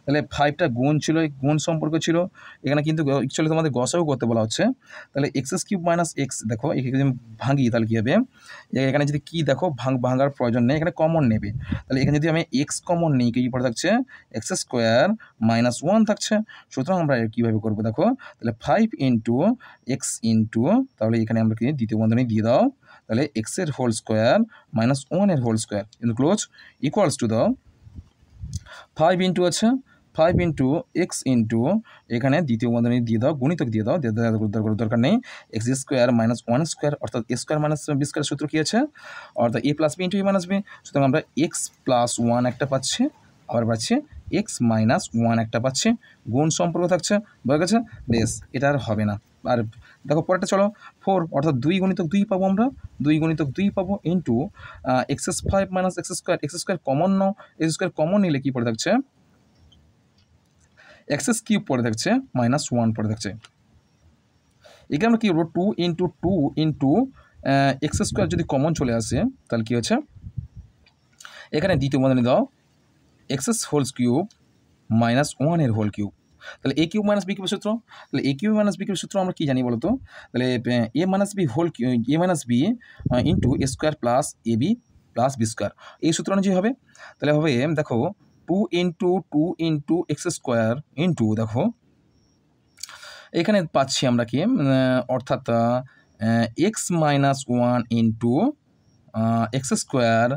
তাহলে 5টা গুণ ছিল, গুণ সম্পর্ক ছিল, এখানে কিন্তু অ্যাকচুয়ালি তোমাদের গসাগু করতে বলা হচ্ছে। তাহলে এক্স কিউব মাইনাস এক্স দেখো, এখানে যদি ভাঙি তাহলে কী হবে, এখানে যদি কী দেখো ভাঙার প্রয়োজন নেই, এখানে কমন নেবে। তাহলে এখানে যদি আমি এক্স কমন নিই, কী পড়ে থাকছে এক্স স্কোয়ার মাইনাস 1 থাকছে। সুতরাং আমরা কীভাবে করবো দেখো, তাহলে 5 ইন্টু এক্স ইন্টু, তাহলে এখানে আমরা কি দ্বিতীয় বন্ধনী দিয়ে দাও, তাহলে এক্সের হোল স্কোয়ার মাইনাস 1-এর whole square into close equals to দাও 5 ইন্টু আছে 5 ইন্টু এক্স ইন্টু, এখানে দ্বিতীয় বন্ধনী দিয়ে দাও, গুণিতক দিয়ে দাও, দরকার নেই, এক্স স্কোয়ার মাইনাস 1 স্কোয়ার অর্থাৎ এ স্কোয়ার মাইনাস বি স্কোয়ার সূত্র কী আছে, অর্থাৎ এ প্লাস বি ইন্টু এ মাইনাস বি। সুতরাং আমরা এক্স প্লাস 1 একটা পাচ্ছি, আবার পাচ্ছি এক্স মাইনাস 1 একটা পাচ্ছি, গুণ সম্পর্ক থাকছে, বোঝা গেছে। বেশ, এটা আর হবে না। আর দেখো পরেরটা চলো, 4 অর্থাৎ 2 গুণিতক 2 পাবো, আমরা 2 গুণিতক 2 পাবো into x 5 minus x square common নাও, এক্স স্কোয়ার কমন নিলে কী পড়ে থাকছে এক্স কিউব পড়ে থাকছে মাইনাস 1 পড়ে থাকছে। এখানে আমরা কী করবো 2 ইন্টু এক্স স্কোয়ার যদি কমন চলে আসে তাহলে কী হচ্ছে, এখানে দ্বিতীয় বন্ধনী দাও এক্স হোল কিউব মাইনাস 1-এর হোল কিউব, তাহলে a cube minus b cube সূত্র। তাহলে a cube minus b cube সূত্র আমরা কী জানি বলতো, তাহলে a minus b whole a minus b into a square plus a b plus b square, এই সূত্র অনুযায়ী হবে। তাহলে হবে দেখো 2 ইন্টু এক্স স্কোয়ার ইন্টু, দেখো এখানে পাচ্ছি আমরা কি, অর্থাৎ x minus 1 into x square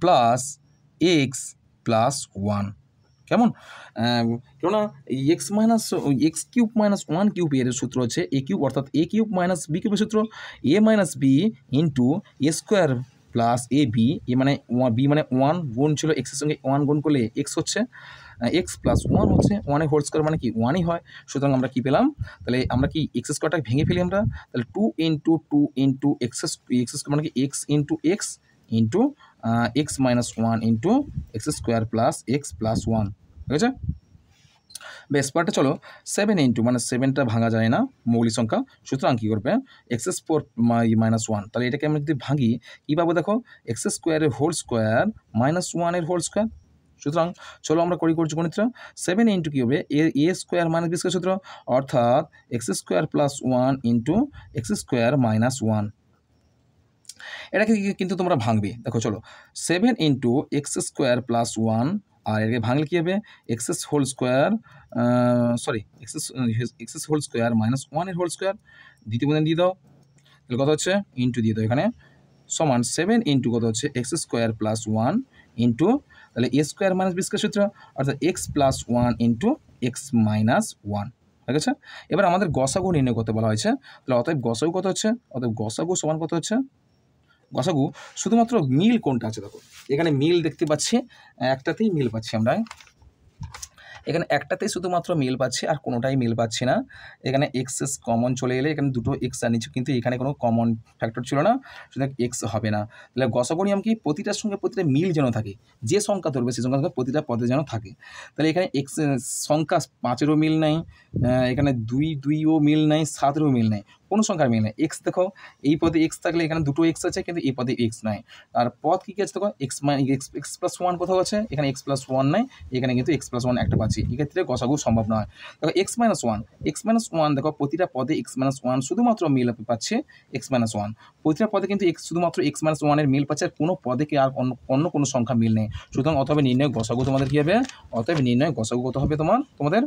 plus x plus 1, কেমন, কেননা এক্স কিউব মাইনাস 1 কিউব এর সূত্র হচ্ছে এ কিউব, অর্থাৎ এ কিউব মাইনাস বি কিউবের সূত্র এ minus b into a square plus a B, এ মানে বি মানে 1 গুণ ছিল এক্সের সঙ্গে 1 গুণ করলে এক্স হচ্ছে, এক্স প্লাস 1 হচ্ছে 1-এর হোল স্কোয়ার মানে কি 1-ই হয়। সুতরাং আমরা কি পেলাম, তাহলে আমরা কি এক্স স্কোয়ারটা ভেঙে ফেলি আমরা, তাহলে 2 ইন্টু এক্স স্কোয়ার মানে কি x into x minus 1 into x square plus x plus 1, ঠিক আছে। বেশ, পরেরটা চলো 7 ইন্টু, মানে 7টা ভাঙা যায় না মৌলিক সংখ্যা, সুতরাং কী করবে এক্স স্কোয়ার মাইনাস 1, তাহলে এটাকে আমরা যদি ভাঙি কী পাবো দেখো এক্স স্কোয়ারের হোল স্কোয়ার মাইনাস 1-এর হোল স্কোয়ার। সুতরাং চলো আমরা করছি গণিতটা, 7 ইন্টু কী হবে a square minus b square সূত্র, অর্থাৎ x square plus 1 into x square minus 1, এটাকে কিন্তু তোমরা ভাঙবে। দেখো চলো 7 ইন্টু এক্স স্কোয়ার প্লাস 1, আর এটাকে ভাঙলে কী হবে x whole square x whole square minus 1-এর হোল স্কোয়ার, দ্বিতীয় বন্ধনী দিয়ে দাও, তাহলে কত হচ্ছে ইন্টু দিয়ে দাও এখানে, সমান 7 ইন্টু কত হচ্ছে এক্স স্কোয়ার প্লাস 1 ইন্টু, তাহলে এ স্কোয়ার মাইনাস বি স্কোয়ার সূত্র, অর্থাৎ x plus 1 into x minus 1, ঠিক আছে। এবার আমাদের গসাগু নির্ণয় করতে বলা হয়েছে, তাহলে অতএব গসাগু কত হচ্ছে, অতএব গসাগু সমান কত হচ্ছে, গসাগু শুধুমাত্র মিল কোনটা আছে দেখো, এখানে মিল দেখতে পাচ্ছি, একটাতেই মিল পাচ্ছি আমরা, এখানে একটাতেই শুধুমাত্র মিল পাচ্ছি, আর কোনোটাই মিল পাচ্ছি না। এখানে এক্স কমন চলে এলে এখানে দুটো এক্স আনিচ্ছে, কিন্তু এখানে কোনো কমন ফ্যাক্টর ছিল না, সুতরাং এক্স হবে না। তাহলে গসাগু নিয়ম কি, প্রতিটার সঙ্গে প্রতিটা মিল যেন থাকে, যে সংখ্যা ধরবে সেই সংখ্যার সঙ্গে প্রতিটা পদে যেন থাকে। তাহলে এখানে সংখ্যা 5-এরও মিল নেই, এখানে 2-2ও মিল নেই, 7-এরও মিল নেই, কোনো সংখ্যার মিল নেই। এক্স দেখো এই পদে এক্স থাকলে এখানে দুটো এক্স আছে, কিন্তু এই পদে এক্স নাই। আর পদ কী কী আছে দেখো, এক্স এক্স প্লাস ওয়ান কোথাও আছে, এখানে এক্স প্লাস ওয়ান নাই, এখানে কিন্তু এক্স প্লাস ওয়ান একটা পাচ্ছি। এক্ষেত্রে গসাগু সম্ভব নয়। দেখো এক্স মাইনাস ওয়ান দেখো প্রতিটা পদে এক্স মাইনাস ওয়ান শুধুমাত্র মিল পাচ্ছে এক্স মাইনাস ওয়ান। প্রতিটা পদে কিন্তু শুধুমাত্র এক্স মাইনাস ওয়ানের মিল পাচ্ছে, আর কোনো পদে কি আর অন্য কোনো সংখ্যা মিল নেই। সুতরাং অতএব নির্ণয় গসাগু তোমাদের কী হবে, অতএব নির্ণয় গসাগু কত হবে তোমাদের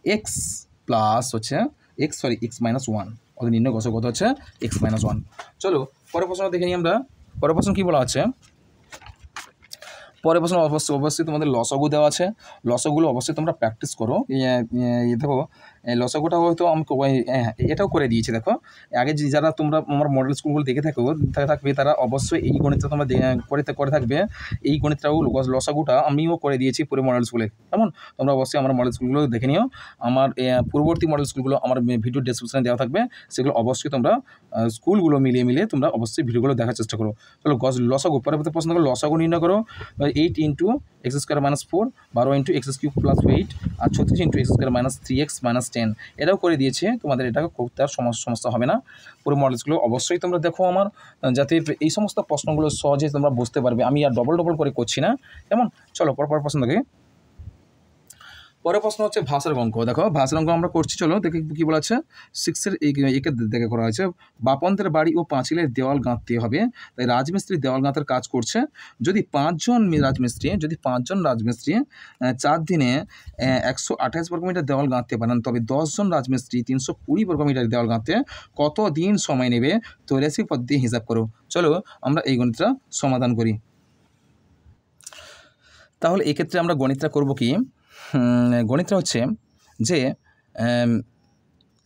এক্স প্লাস হচ্ছে এক্স মাইনাস ওয়ান। অতএব নির্ণয় গসাগু কত হচ্ছে এক্স মাইনাস ওয়ান। চলো পরের প্রশ্ন দেখে নিই আমরা। পরের প্রশ্ন কী বলা আছে, পরের প্রশ্ন অবশ্যই তোমাদের লসাগু দেওয়া আছে। লসাগুলো অবশ্যই তোমরা প্র্যাকটিস করো। দেখো লসাগুটা হয়তো আমি এটাও করে দিয়েছি। দেখো আগে যারা তোমরা আমার মডেল স্কুলগুলো দেখে থাকবে তারা অবশ্যই এই গণিতটা তোমরা করে থাকবে। এই গণিতটাও লসাগুটা আমিও করে দিয়েছি পুরো মডেল স্কুলে। কেমন, তোমরা অবশ্যই আমার মডেল স্কুলগুলো দেখে নিও। আমার পূর্ববর্তী মডেল স্কুলগুলো আমার ভিডিও ডেসক্রিপশনে দেওয়া থাকবে, সেগুলো অবশ্যই তোমরা স্কুলগুলো মিলিয়ে তোমরা অবশ্যই ভিডিওগুলো দেখার চেষ্টা করো। চলো লসাগু পরবর্তী প্রশ্ন করো, লসাগু নির্ণয় করো। 8 into x square minus 4, 12 into x cube plus 8, আর 36 into x square minus 3x minus 10। এটাও করে দিয়েছে, তোমাদের এটা করতে আর সমস্যা হবে না। পুরো মডেলসগুলো অবশ্যই তোমরা দেখো আমার, যাতে এই সমস্ত প্রশ্নগুলো সহজে তোমরা বুঝতে পারবে। আমি আর ডবল করে করছি না। কেমন, চলো পর প্রশ্ন দেখে। পরের প্রশ্ন হচ্ছে ভাষার অঙ্ক। দেখো ভাষার অঙ্ক আমরা করছি, চলো দেখে কী বলা আছে। 6-এর একে দেখে করা হয়েছে, বাপনদের বাড়ি ও পাঁচিলের দেওয়াল গাঁথতে হবে, তাই রাজমিস্ত্রি দেওয়াল গাঁথার কাজ করছে। যদি পাঁচজন রাজমিস্ত্রি 4 দিনে 128 বর্গমিটার দেওয়াল গাঁথতে পারেন, তবে 10 জন রাজমিস্ত্রি 320 বর্গমিটার দেওয়াল গাঁথতে কত দিন সময় নেবে, তৈরাসি পদ্ধতি হিসাব করো। চলো আমরা এই গণিতটা সমাধান করি। তাহলে এক্ষেত্রে আমরা গণিতটা করব কি, গণিতটা হচ্ছে যে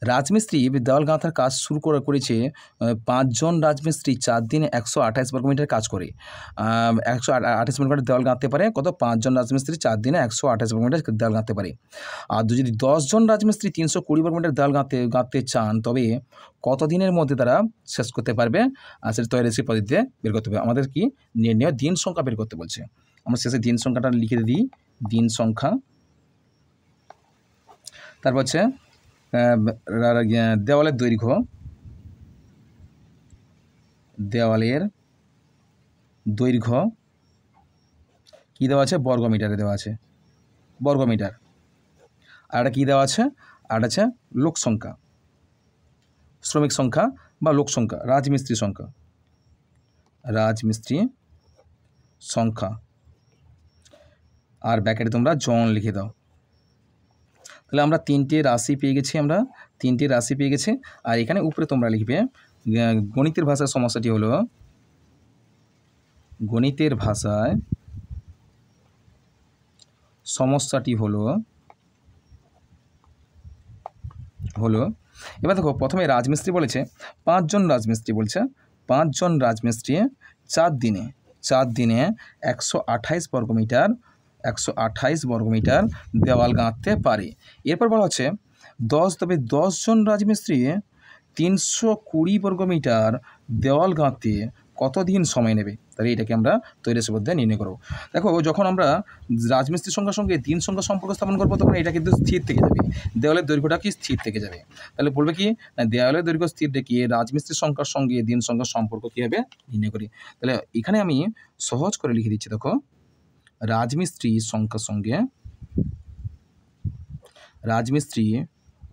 রাজমিস্ত্রি দেওয়াল গাঁথার কাজ শুরু করেছে 5 জন রাজমিস্ত্রি 4 দিনে 128 বর্গমিটার কাজ করে। 128 বর্গমিটার দেওয়াল গাঁথতে পারে কত, 5 জন রাজমিস্ত্রি 4 দিনে 128 বর্গমিটার দেওয়াল গাঁথতে পারে। আর যদি 10 জন রাজমিস্ত্রি 320 বর্গমিটার দেওয়াল গাঁথতে চান, তবে কত দিনের মধ্যে তারা শেষ করতে পারবে, আর সেটা তৈরি পদ্ধতিতে বের করতে হবে। আমাদের কি নির্ণয় দিন সংখ্যা বের করতে বলছে। আমরা শেষে দিন সংখ্যাটা লিখে দিই, দিন সংখ্যা। তারপর হচ্ছে দেওয়ালের দৈর্ঘ্য, কী দেওয়া আছে, বর্গমিটারে দেওয়া আছে, বর্গমিটার। আর একটা কী দেওয়া আছে, আর আছে লোক সংখ্যা, শ্রমিক সংখ্যা বা লোক সংখ্যা, রাজমিস্ত্রি সংখ্যা। আর ব্যাকেটে তোমরা জন লিখে দাও। তাহলে আমরা 3টে রাশি পেয়ে গেছি। আর এখানে উপরে তোমরা লিখবে গণিতের ভাষায় সমস্যাটি হলো, এবার দেখো প্রথমে রাজমিস্ত্রি বলেছে 5 জন রাজমিস্ত্রি 4 দিনে 128 বর্গমিটার দেওয়াল গাঁথতে পারে। এরপর বলা হচ্ছে 10 জন রাজমিস্ত্রি 320 বর্গমিটার দেওয়াল গাঁথতে কতদিন সময় নেবে। তাহলে এটাকে আমরা তৈরাসি পদ্ধতি নির্ণয় করব। দেখো যখন আমরা রাজমিস্ত্রির সংখ্যার সঙ্গে দিন সংখ্যা সম্পর্ক স্থাপন করবো, তখন এটা কিন্তু স্থির থেকে যাবে, দেওয়ালের দৈর্ঘ্যটা কি স্থির থেকে যাবে। তাহলে বলবে কি না, দেওয়ালের দৈর্ঘ্য স্থির রেখে রাজমিস্ত্রির সংখ্যার সঙ্গে দিন সংখ্যার সম্পর্ক কী হবে নির্ণয় করি। তাহলে এখানে আমি সহজ করে লিখে দিচ্ছি। দেখো রাজমিস্ত্রি সংখ্যার সঙ্গে রাজমিস্ত্রি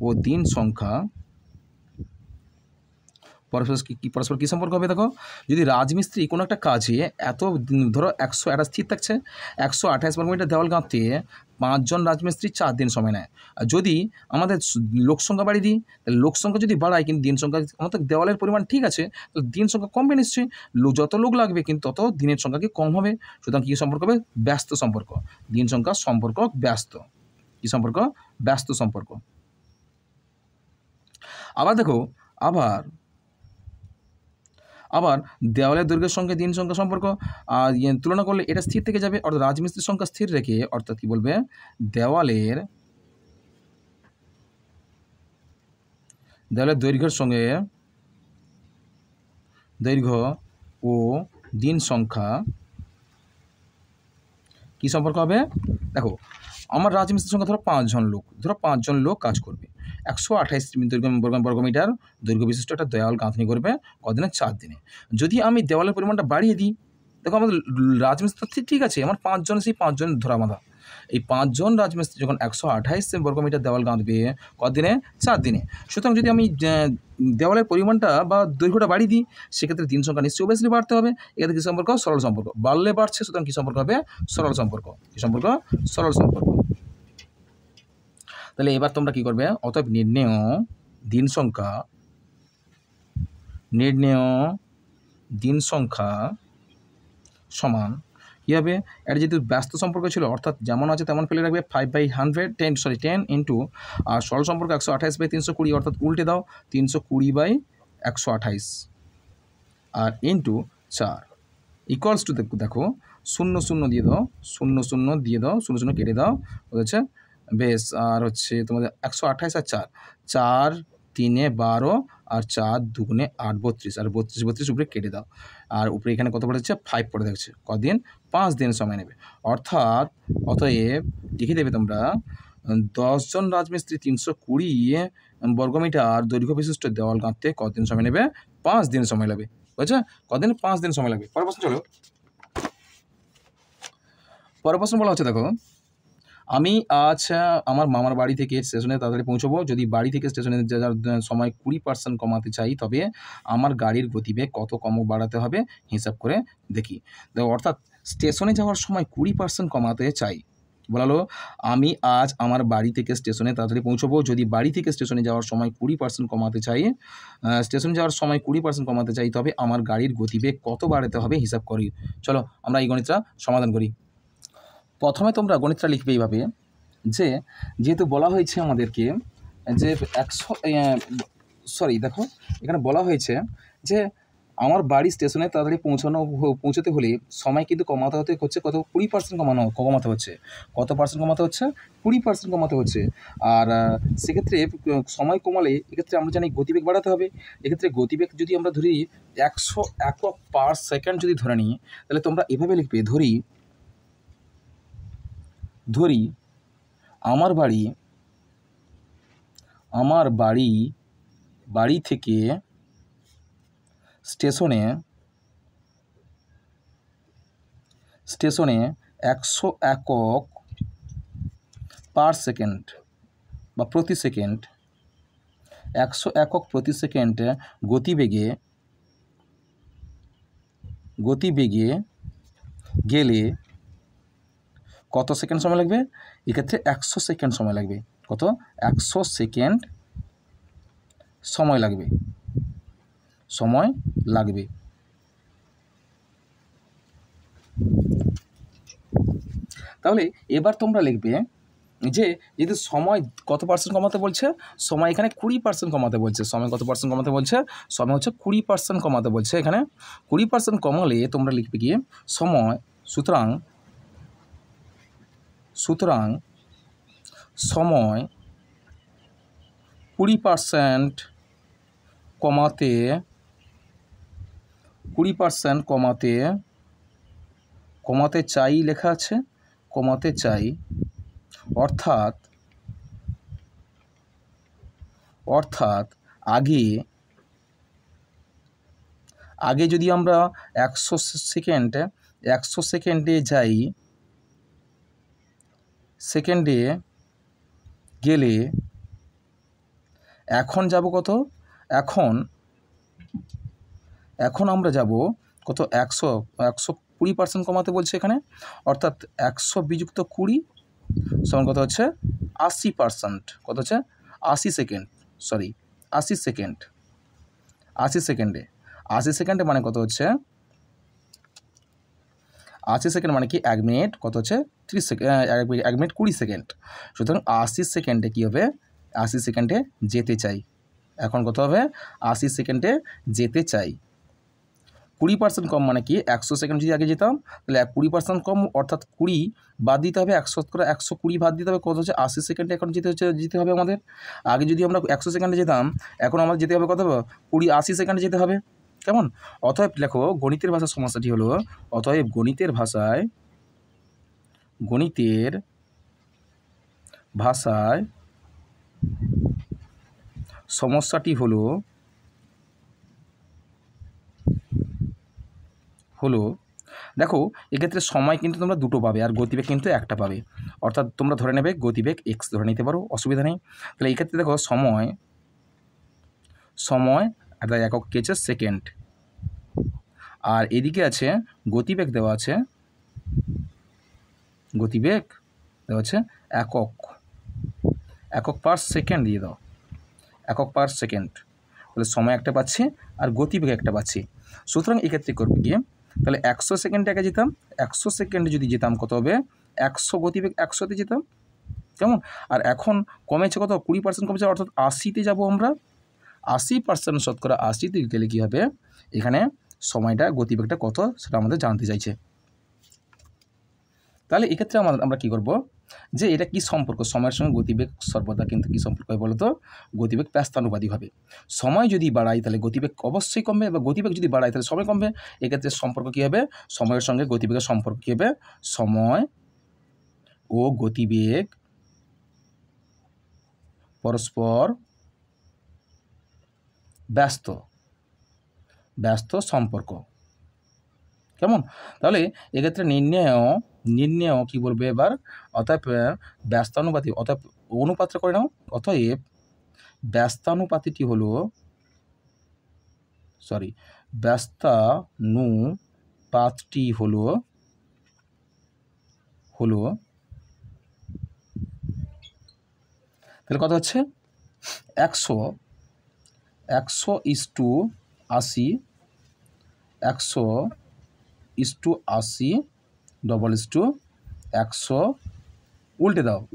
ও দিন সংখ্যা পরস্পর কী সম্পর্ক হবে। দেখো যদি রাজমিস্ত্রি কোনো একটা কাজে ধরো 100 স্থির থাকছে, 128 বর্গমিটার দেওয়াল গাঁথতে 5 জন রাজমিস্ত্রি 4 দিন সময় নেয়। আর যদি আমাদের লোক সংখ্যা বাড়িয়ে দিই, তাহলে লোক সংখ্যা যদি বাড়ায় কিন্তু দিন সংখ্যা, আমাদের দেওয়ালের পরিমাণ ঠিক আছে, তো দিন সংখ্যা কমবে নিশ্চয়ই, যত লোক লাগবে কিন্তু তত দিনের সংখ্যা কি কম হবে। সুতরাং কী সম্পর্ক হবে, ব্যস্ত সম্পর্ক। দিন সংখ্যা সম্পর্ক ব্যস্ত, কী সম্পর্ক, ব্যস্ত সম্পর্ক। আবার দেখো আবার দেওয়ালের দৈর্ঘ্যের সঙ্গে দিন সংখ্যা সম্পর্ক আর তুলনা করলে এটা স্থির থেকে যাবে, অর্থাৎ রাজমিস্ত্রির সংখ্যা স্থির রেখে, অর্থাৎ কি বলবে, দেওয়ালের দৈর্ঘ্যের সঙ্গে দৈর্ঘ্য ও দিন সংখ্যা কি সম্পর্ক হবে। দেখো আমার রাজমিস্ত্রির সংখ্যা ধরো 5 জন লোক কাজ করবে, 128 বর্গমিটার দৈর্ঘ্য বিশিষ্ট একটা দেওয়াল গাঁথনি করবে কদিনে? 4 দিনে। যদি আমি দেওয়ালের পরিমাণটা বাড়িয়ে দিই, দেখো আমাদের রাজমিস্ত্রি ঠিক আছে, আমার 5 জন, সেই 5 জন ধরা বাঁধা, এই 5 জন রাজমিস্ত্রি যখন 128 বর্গমিটার দেওয়াল গাঁথবে কদিনে? 4 দিনে। সুতরাং যদি আমি দেওয়ালের পরিমাণটা বা দৈর্ঘ্যটা বাড়িয়ে দিই, সেক্ষেত্রে দিন সংখ্যা নিশ্চয়ই অবশ্যই বাড়তে হবে। এক্ষেত্রে কী সম্পর্ক? সরল সম্পর্ক। বাড়লে বাড়ছে, সুতরাং কী সম্পর্ক হবে? সরল সম্পর্ক। কী সম্পর্ক? সরল সম্পর্ক। তাহলে এবার তোমরা কী করবে? অতএব নির্ণেয় দিন সংখ্যা সমান কী হবে? এটা যেহেতু ব্যস্ত সম্পর্ক ছিল, অর্থাৎ যেমন আছে তেমন ফেলে রাখবে 5/100 10 আর সরল সম্পর্ক 128/320, অর্থাৎ উল্টে দাও 320/128 আর ইন্টু 4 ইকুয়ালস টু দেখো 0 দিয়ে দাও, 0 দিয়ে দাও, 0 কেটে দাও, হচ্ছে বেশ। আর হচ্ছে তোমাদের 128 আর 4, 4 3 12 আর 4 2 8 32, আর 32 উপরে কেটে দাও, আর উপরে এখানে কত পড়ে যাচ্ছে? 5 পড়ে যাচ্ছে। কদিন? 5 দিন সময় নেবে। অতএব লিখে দেবে তোমরা 10 জন রাজমিস্ত্রি 320 বর্গমিটার দৈর্ঘ্য বিশিষ্ট দেওয়াল গাঁথতে কদিন সময় নেবে? 5 দিন সময় লাগবে। বুঝছো? কদিন? 5 দিন সময় লাগবে। পরের প্রশ্ন চলো। পরের প্রশ্ন বলা হচ্ছে, দেখো আমি আজ আমার মামার বাড়ি থেকে স্টেশনে তাড়াতাড়ি পৌঁছবো। যদি বাড়ি থেকে স্টেশনে যাওয়ার সময় 20% কমাতে চাই, তবে আমার গাড়ির গতিবেগ কত বাড়াতে হবে হিসাব করে দেখি। দেখো, অর্থাৎ স্টেশনে যাওয়ার সময় 20% কমাতে চাই। বলালো আমি আজ আমার বাড়ি থেকে স্টেশনে তাড়াতাড়ি পৌঁছবো। যদি বাড়ি থেকে স্টেশনে যাওয়ার সময় 20% কমাতে চাই, তবে আমার গাড়ির গতিবেগ কত বাড়াতে হবে হিসাব করি। চলো আমরা এই গণিতটা সমাধান করি। প্রথমে তোমরা গণিতটা লিখবে এইভাবে, যে যেহেতু বলা হয়েছে আমাদেরকে যে দেখো এখানে বলা হয়েছে যে আমার বাড়ি স্টেশনে তাড়াতাড়ি পৌঁছতে হলে সময় কিন্তু কমাতে হচ্ছে কত? 20% কমাতে হচ্ছে। কত পার্সেন্ট কমাতে হচ্ছে? 20% কমাতে হচ্ছে। আর সেক্ষেত্রে সময় কমালে এক্ষেত্রে আমরা জানি গতিবেগ বাড়াতে হবে। এক্ষেত্রে গতিবেগ যদি আমরা ধরি 100 একক পার সেকেন্ড যদি ধরে নিই, তাহলে তোমরা এভাবে লিখবে, ধরি আমার বাড়ি থেকে স্টেশনে 100 একক পার সেকেন্ড বা প্রতি সেকেন্ড, 100 একক প্রতি সেকেন্ড গতিবেগে গেলে কত সেকেন্ড সময় লাগবে? এক্ষেত্রে 100 সেকেন্ড সময় লাগবে। কত? 100 সেকেন্ড সময় লাগবে। তাহলে এবার তোমরা লিখবে যে যেহেতু সময় কত পার্সেন্ট কমাতে বলছে, সময় এখানে 20% কমাতে বলছে। সময় কত পার্সেন্ট কমাতে বলছে? সময় হচ্ছে 20% কমাতে বলছে। এখানে 20% কমালে তোমরা লিখবে কি? সময়, সুতরাং সময় 20% কমাতে চাই লেখা আছে, কমাতে চাই, অর্থাৎ আগে যদি আমরা 100 সেকেন্ডে যাই, সেকেন্ডে গেলে এখন যাব কত? এখন আমরা যাব কত? 120% কমাতে বলছে এখানে, অর্থাৎ 100 বিযুক্ত 20 সমান কত হচ্ছে? 80%। কত হচ্ছে? 80 সেকেন্ড, 80 সেকেন্ড। 80 সেকেন্ডে মানে কত হচ্ছে? 80 সেকেন্ড মানে কি? 1 মিনিট কত হচ্ছে? 30 সেকেন্ড, 1 মিনিট 20 সেকেন্ড। সুতরাং 80 সেকেন্ডে কী হবে? 80 সেকেন্ডে যেতে চাই। এখন কত হবে? 80 সেকেন্ডে যেতে চাই। 20% কম মানে কি? 100 সেকেন্ড যদি আগে যেতাম, তাহলে 20% কম, অর্থাৎ 20 বাদ দিতে হবে, 120 বাদ দিতে হবে। কত হচ্ছে? 80 সেকেন্ডে এখন যেতে হবে আমাদের। আগে যদি আমরা 100 সেকেন্ডে যেতাম, এখন আমাদের যেতে হবে কত? 80 সেকেন্ডে যেতে হবে। কেমন? অতএব লেখো গণিতের ভাষার সমস্যাটি হলো, অতএব গণিতের ভাষায় সমস্যাটি হলো দেখো এক্ষেত্রে সময় কিন্তু তোমরা দুটো পাবে আর গতিবেগ কিন্তু একটা পাবে, অর্থাৎ তোমরা ধরে নেবে গতিবেগ এক্স ধরে নিতে পারো, অসুবিধা নেই। তাহলে এই ক্ষেত্রে দেখো সময় একটা একক কি আছে সেকেন্ড, আর এদিকে আছে গতিবেগ দেওয়া আছে, গতিবেগ দেওয়া আছে একক পার সেকেন্ড দিয়ে দাও, একক পার সেকেন্ড। তাহলে সময় একটা পাচ্ছি আর গতিবেগ একটা পাচ্ছি। সুতরাং এক্ষেত্রে করবে গিয়ে তাহলে 100 সেকেন্ডে আগে যেতাম, 100 সেকেন্ডে যদি যেতাম কত হবে 100 গতিবেগ 100তে যেতাম, কেমন? আর এখন কমেছে কত 20% কমেছে, অর্থাৎ 80তে যাব আমরা। 80% শতকরা 80তে গেলে কী হবে, এখানে সময়টা গতিবেগটা কত সেটা আমাদের জানতে চাইছে। তাহলে এক্ষেত্রে আমরা কী করব, যে এটা কি সম্পর্ক, সময়ের সঙ্গে গতিবেগ সর্বদা কিন্তু কী সম্পর্ক হয় বলো তো, গতিবেগ ব্যস্তানুপাতিক হবে। সময় যদি বাড়ায় তাহলে গতিবেগ অবশ্যই কমবে, বা গতিবেগ যদি বাড়ায় তাহলে সময় কমবে। এক্ষেত্রে সম্পর্ক কী হবে, সময়ের সঙ্গে গতিবেগের সম্পর্ক কী হবে, সময় ও গতিবেগ পরস্পর ব্যস্ত সম্পর্ক, কেমন? তাহলে এক্ষেত্রে নির্ণয় কী বলবে এবার, অতএব ব্যস্তানুপাতিক, অতএব অনুপাতটা করে নাও, অতএব ব্যস্তানুপাতিটি হলো ব্যস্তানুপাতটি হলো তাহলে কত হচ্ছে 100:80, 100:80 100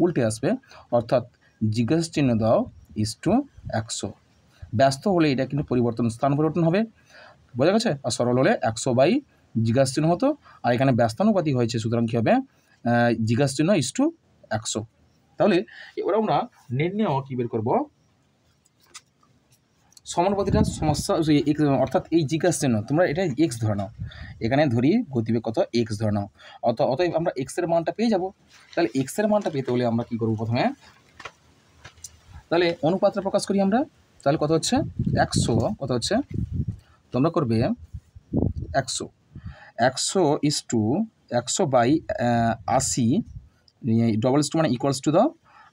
উল্টে আসবে, অর্থাৎ জিজ্ঞাসা চিহ্ন দাও /100। ব্যস্ত হলে এটা কিন্তু স্থান পরিবর্তন হবে, বোঝা গেছে? আর সরল হলে 100 বাই জিজ্ঞাসা চিহ্ন হতো, আর এখানে ব্যস্তানুপাতিক হয়েছে, সুতরাং কী হবে জিজ্ঞাসা চিহ্ন /100। তাহলে এবার আমরা নির্ণয় কী বের করবো, সমানুপাতিকটা সমস্যা, অর্থাৎ এই জিজ্ঞাসা চিহ্ন তোমরা এটা এক্স ধরে নাও, এখানে ধরি গতিবেগ কত এক্স ধরে নাও, অতএব আমরা এক্সের মানটা পেয়ে যাব। তাহলে এক্সের মানটা পেতে হলে আমরা কী করবো, প্রথমে তাহলে অনুপাতটা প্রকাশ করি আমরা। তাহলে কত হচ্ছে 100, কত হচ্ছে তোমরা করবে 100:100 /80 মানে ইকুয়ালস টু দাও,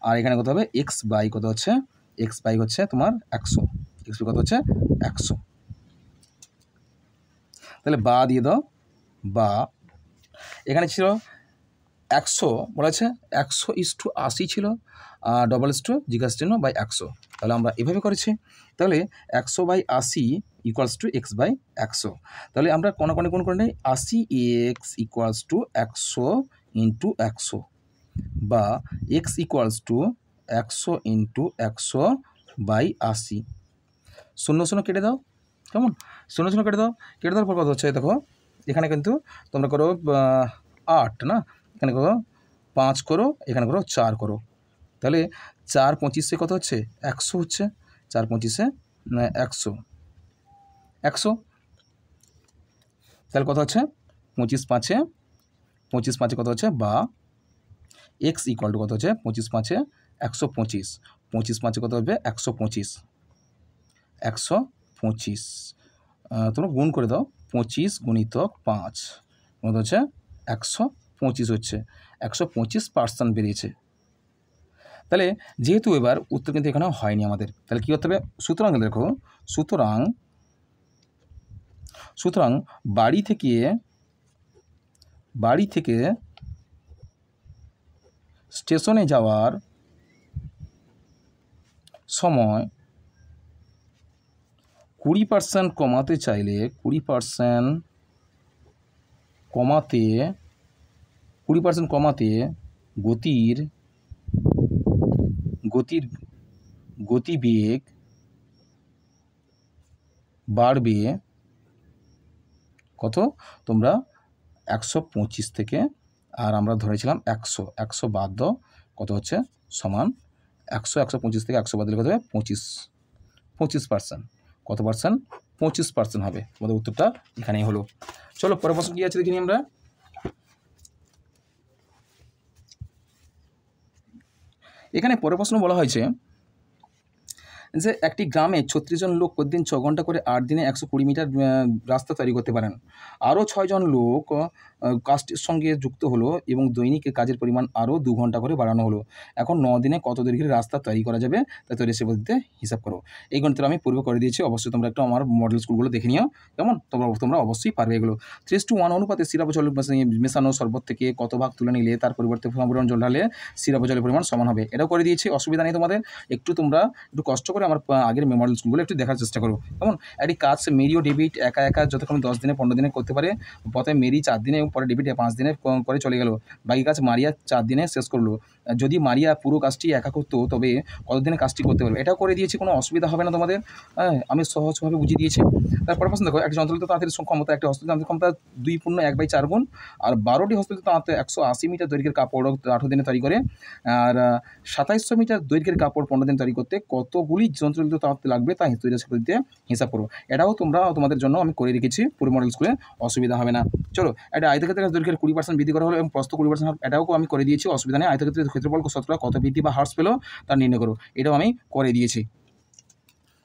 আর এখানে কত হবে এক্স বাই কত হচ্ছে, এক্স বাই হচ্ছে তোমার 100, এক্স কত হচ্ছে 100। তাহলে বা দিয়ে দাও, বা এখানে ছিল 100 বলা আছে, 100:80 ছিল, জিজ্ঞাসা চিহ্ন বাই 100। তাহলে আমরা এভাবে করেছি। তাহলে 100/80 ইকুয়ালস টু এক্স বাই 100। তাহলে আমরা কোন করে নেই 80x ইকুয়ালস টু 100 ইন্টু 100, বা এক্স ইকুয়ালস টু 100 ইন্টু 100/80। 0 কেটে দাও, কেমন? 0 কেটে দেওয়ার পর কত হচ্ছে দেখো, এখানে কিন্তু তোমরা করো 8 না, এখানে করো 5 করো, এখানে করো 4 করো। তাহলে 4 25 কত হচ্ছে 100 হচ্ছে, 4 25 100। তাহলে কত হচ্ছে 25 5 কত হচ্ছে, বা এক্স ইকুয়াল টু কত হচ্ছে 25 5 125, 25 5 কত হবে 125, তোমরা গুণ করে দাও, 25 গুণিতক 5 কত হচ্ছে 125 হচ্ছে, 125% বেরিয়েছে। তাহলে যেহেতু এবার উত্তর কিন্তু এখানে হয়নি আমাদের, তাহলে কী করতে হবে, সুতরাং দেখো, সুতরাং বাড়ি থেকে স্টেশনে যাওয়ার সময় 20% কমাতে চাইলে 20% কমাতে গতিবেগ বাড়বে কত, তোমরা 125 থেকে, আর আমরা ধরেছিলাম 100 বাদ দাও, কত হচ্ছে সমান 125 থেকে 100 বাদ দিলে কত হবে 25%। কত পার্সেন্ট 25% হবে। আমাদের উত্তরটা এখানেই হলো। চলো পরের প্রশ্ন কী আছে দেখিনি আমরা। এখানে পরের প্রশ্ন বলা হয়েছে যে একটি গ্রামে 36 জন লোক প্রতিদিন 6 ঘন্টা করে 8 দিনে 120 মিটার রাস্তা তৈরি করতে পারেন। আরও 6 জন লোক কাজটির সঙ্গে যুক্ত হলো এবং দৈনিক কাজের পরিমাণ আরও 2 ঘন্টা করে বাড়ানো হলো। এখন 9 দিনে কত দৈর্ঘ্যের রাস্তা তৈরি করা যাবে তা তৈরি পদ্ধতিতে হিসাব করো। এই গণিতটা আমি পূর্বে করে দিয়েছি, অবশ্যই তোমরা একটু আমার মডেল স্কুলগুলো দেখে নিও, কেমন? তোমরা অবশ্যই পারবে এগুলো। 3:1 অনুপাতে সিরাপ জল মেশানো শরবত থেকে কত ভাগ তুলে নিলে তার পরিবর্তে পরিমাণ জল ঢালে সিরাপ জলের পরিমাণ সমান হবে। এটাও করে দিয়েছি, অসুবিধা নেই তোমাদের। তোমরা একটু কষ্ট করে আমার আগের মডেল স্কুলগুলো একটু দেখার চেষ্টা করো, কেমন? একটি কাজ মেরি ও ডেভিড একা একা যতক্ষণ 10 দিনে 15 দিনে করতে পারে। প্রথমে মেরি 4 দিনে এবং পরে ডেভিড 5 দিনে করে চলে গেল। বাকি কাজ মারিয়া 4 দিনে শেষ করলো। যদি মারিয়া পুরো কাজটি একা করতো তবে কতদিনে কাজটি করতে পারবে? এটাও করে দিয়েছি, কোনো অসুবিধা হবে না তোমাদের। হ্যাঁ, আমি সহজভাবে বুঝিয়ে দিয়েছি। তারপরে প্রশ্ন দেখো, একটি যন্ত্রচালিত তাঁতের ক্ষমতা, একটি হস্তচালিত ক্ষমতা 2 × 1/4 গুণ, আর 12টি হস্তচালিত তাঁতে 180 মিটার দৈর্ঘ্যের কাপড় 18 দিনে তৈরি করে। আর 2700 মিটার দৈর্ঘ্যের কাপড় 15 দিন তৈরি করতে কতগুলি যন্ত্রচালিত তাঁত লাগবে তা পদ্ধতিতে হিসাব করো। এটাও তোমাদের জন্য আমি করে রেখেছি পুরো মডেল স্কুলে, অসুবিধা হবে না। চলো, একটা আয়তক্ষেত্রের দৈর্ঘ্যের 20% বৃদ্ধি করা হলো এবং প্রস্থ 20%, এটাও আমি করে দিয়েছি, অসুবিধা নেই। আয়তক্ষেত্রের ক্ষেত্রফল শতকরা কত বৃদ্ধি বা হ্রাস পেলো তা নির্ণয় করো, এটাও আমি করে দিয়েছি।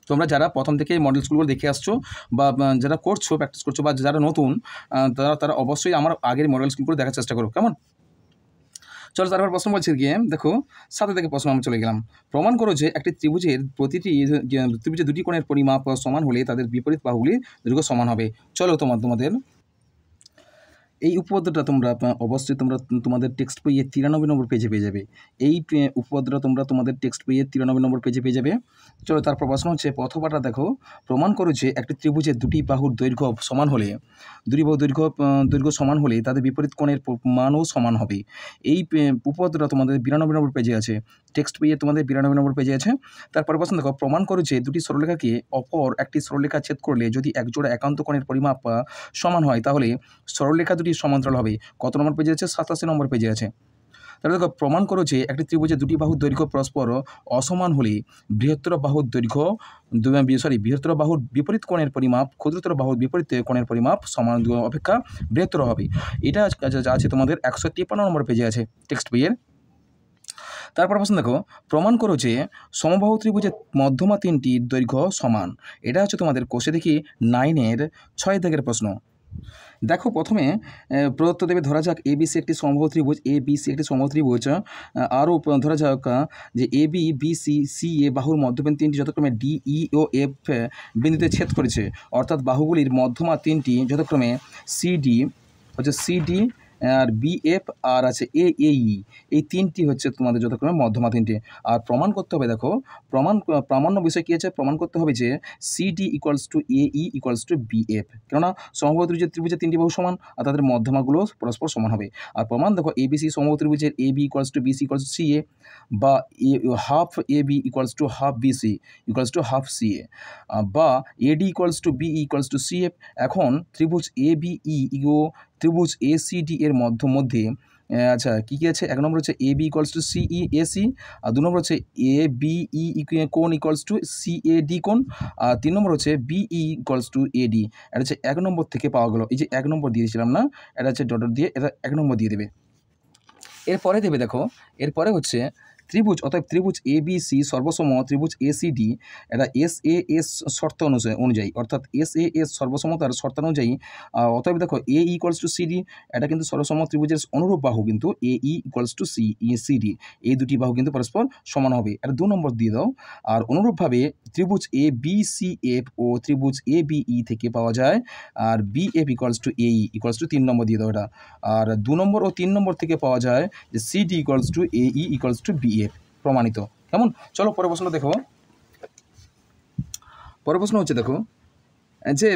তোমরা যারা প্রথম থেকে মডেল স্কুলগুলো দেখে আসছো বা যারা করছো, প্র্যাকটিস করছো, বা যারা নতুন, তারা অবশ্যই আমার আগের মডেল স্কুলগুলো দেখার চেষ্টা করো, কেমন? চলো, তারপর প্রশ্ন বলছে গিয়ে দেখো 7 থেকে প্রশ্ন আমি চলে গেলাম। প্রমাণ করো যে একটি ত্রিভুজের ত্রিভুজের দুটি কোণের পরিমাপ সমান হলে তাদের বিপরীত বাহুগুলির দৈর্ঘ্য সমান হবে। চলো, তোমাদের এই উপপাদ্যটা তোমরা অবশ্যই তোমাদের টেক্সট বইয়ে 93 নম্বর পেজে পেয়ে যাবে। এই উপপাদ্যটা তোমাদের টেক্সট বইয়ে 93 নম্বর পেজে পেয়ে যাবে। চলো, তারপর প্রশ্ন হচ্ছে প্রথমটা দেখো, প্রমাণ করো যে একটি ত্রিভুজের দুটি বাহুর দৈর্ঘ্য সমান হলে দৈর্ঘ্য সমান হলে তাদের বিপরীত কোণের মানও সমান হবে। এই উপপাদ্যটা তোমাদের 92 নম্বর পেজে আছে, টেক্সট বইয়ে তোমাদের 92 নম্বর পেজে আছে। তারপর প্রশ্ন দেখো, প্রমাণ করো যে দুটি সরলরেখাকে অপর একটি সরলরেখা ছেদ করলে যদি একজোড়া একান্ত কোণের পরিমাপ সমান হয় তাহলে সরলরেখা দুটি সমান্তরাল হবে। কত নম্বর পেজে আছে? 87 নম্বর পেজে আছে। তাহলে দেখো, প্রমাণ করো যে একটি ত্রিভুজের দুটি বাহুর দৈর্ঘ্য পরস্পর অসমান হলে বৃহত্তর বাহুর বিপরীত কোণের পরিমাপ ক্ষুদ্রতর বাহুর বিপরীত কোণের পরিমাপ সমান অপেক্ষা বৃহত্তর হবে। এটা আছে তোমাদের 153 নম্বর পেজে আছে টেক্সট বইয়ের। তারপর প্রশ্ন দেখো, প্রমাণ করো যে সমবাহু ত্রিভুজের মধ্যমা তিনটির দৈর্ঘ্য সমান। এটা হচ্ছে তোমাদের কোষে দেখি 9-এর 6 দাগের প্রশ্ন। দেখো, প্রথমে প্রদত্ত দেবে, ধরা যাক ABC একটি সমবাহু ত্রিভুজ, ABC একটি সমবাহু ত্রিভুজ। আরও ধরা যাক যে AB BC CA বাহুর মধ্যবিন্দু তিনটি যথাক্রমে DE ও F বিন্দুতে ছেদ করেছে, অর্থাৎ বাহুগুলির মধ্যমা তিনটি যথাক্রমে CD আর BF আর আছে AE, এই তিনটি হচ্ছে তোমাদের যথাক্রমে মধ্যমা তিনটি। আর প্রমাণ করতে হবে, দেখো প্রামাণ্য বিষয় কী আছে? প্রমাণ করতে হবে যে CD = AE = BF, কেননা সমবাহু ত্রিভুজের তিনটি বাহু সমান আর তাদের মধ্যমাগুলো পরস্পর সমান হবে। আর প্রমাণ দেখো, ABC সমবাহু ত্রিভুজের AB = BC = CA, বা half AB = half BC = half CA, বা AD = BE = CF। এখন ত্রিভুজ ABE ও ত্রিভুজ ACD এর মধ্যে আচ্ছা কী আছে? 1 নম্বর হচ্ছে AB = CE AC, আর 2 নম্বর হচ্ছে ABE কোণ = CAD কোণ, আর 3 নম্বর হচ্ছে BE = AD। এটা হচ্ছে 1 নম্বর থেকে পাওয়া গেল। এই যে 1 নম্বর দিয়েছিলাম না, এটা হচ্ছে ডট দিয়ে এটা 1 নম্বর দিয়ে দেবে। এরপরে দেবে, দেখো এরপরে হচ্ছে ত্রিভুজ, অতএব ত্রিভুজ ABC সর্বসম ত্রিভুজ ACD, এটা SAS শর্ত অনুযায়ী, অর্থাৎ SAS সর্বসমতার শর্তানুযায়ী। অতএব দেখো AE = CD, এটা কিন্তু সর্বসম ত্রিভুজের অনুরূপ বাহু, কিন্তু AE = CD, এই দুটি বাহু কিন্তু পরস্পর সমান হবে। এটা 2 নম্বর দিয়ে দাও। আর অনুরূপভাবে ত্রিভুজ ABCF ও ত্রিভুজ ABE থেকে পাওয়া যায়, আর BF = AE = 3 নম্বর দিয়ে দাও এটা। আর 2 নম্বর ও 3 নম্বর থেকে পাওয়া যায় যে CD = AE = BF, প্রমাণিত, কেমন? চলো, পরের প্রশ্ন দেখো। পরের প্রশ্ন হচ্ছে, দেখো যে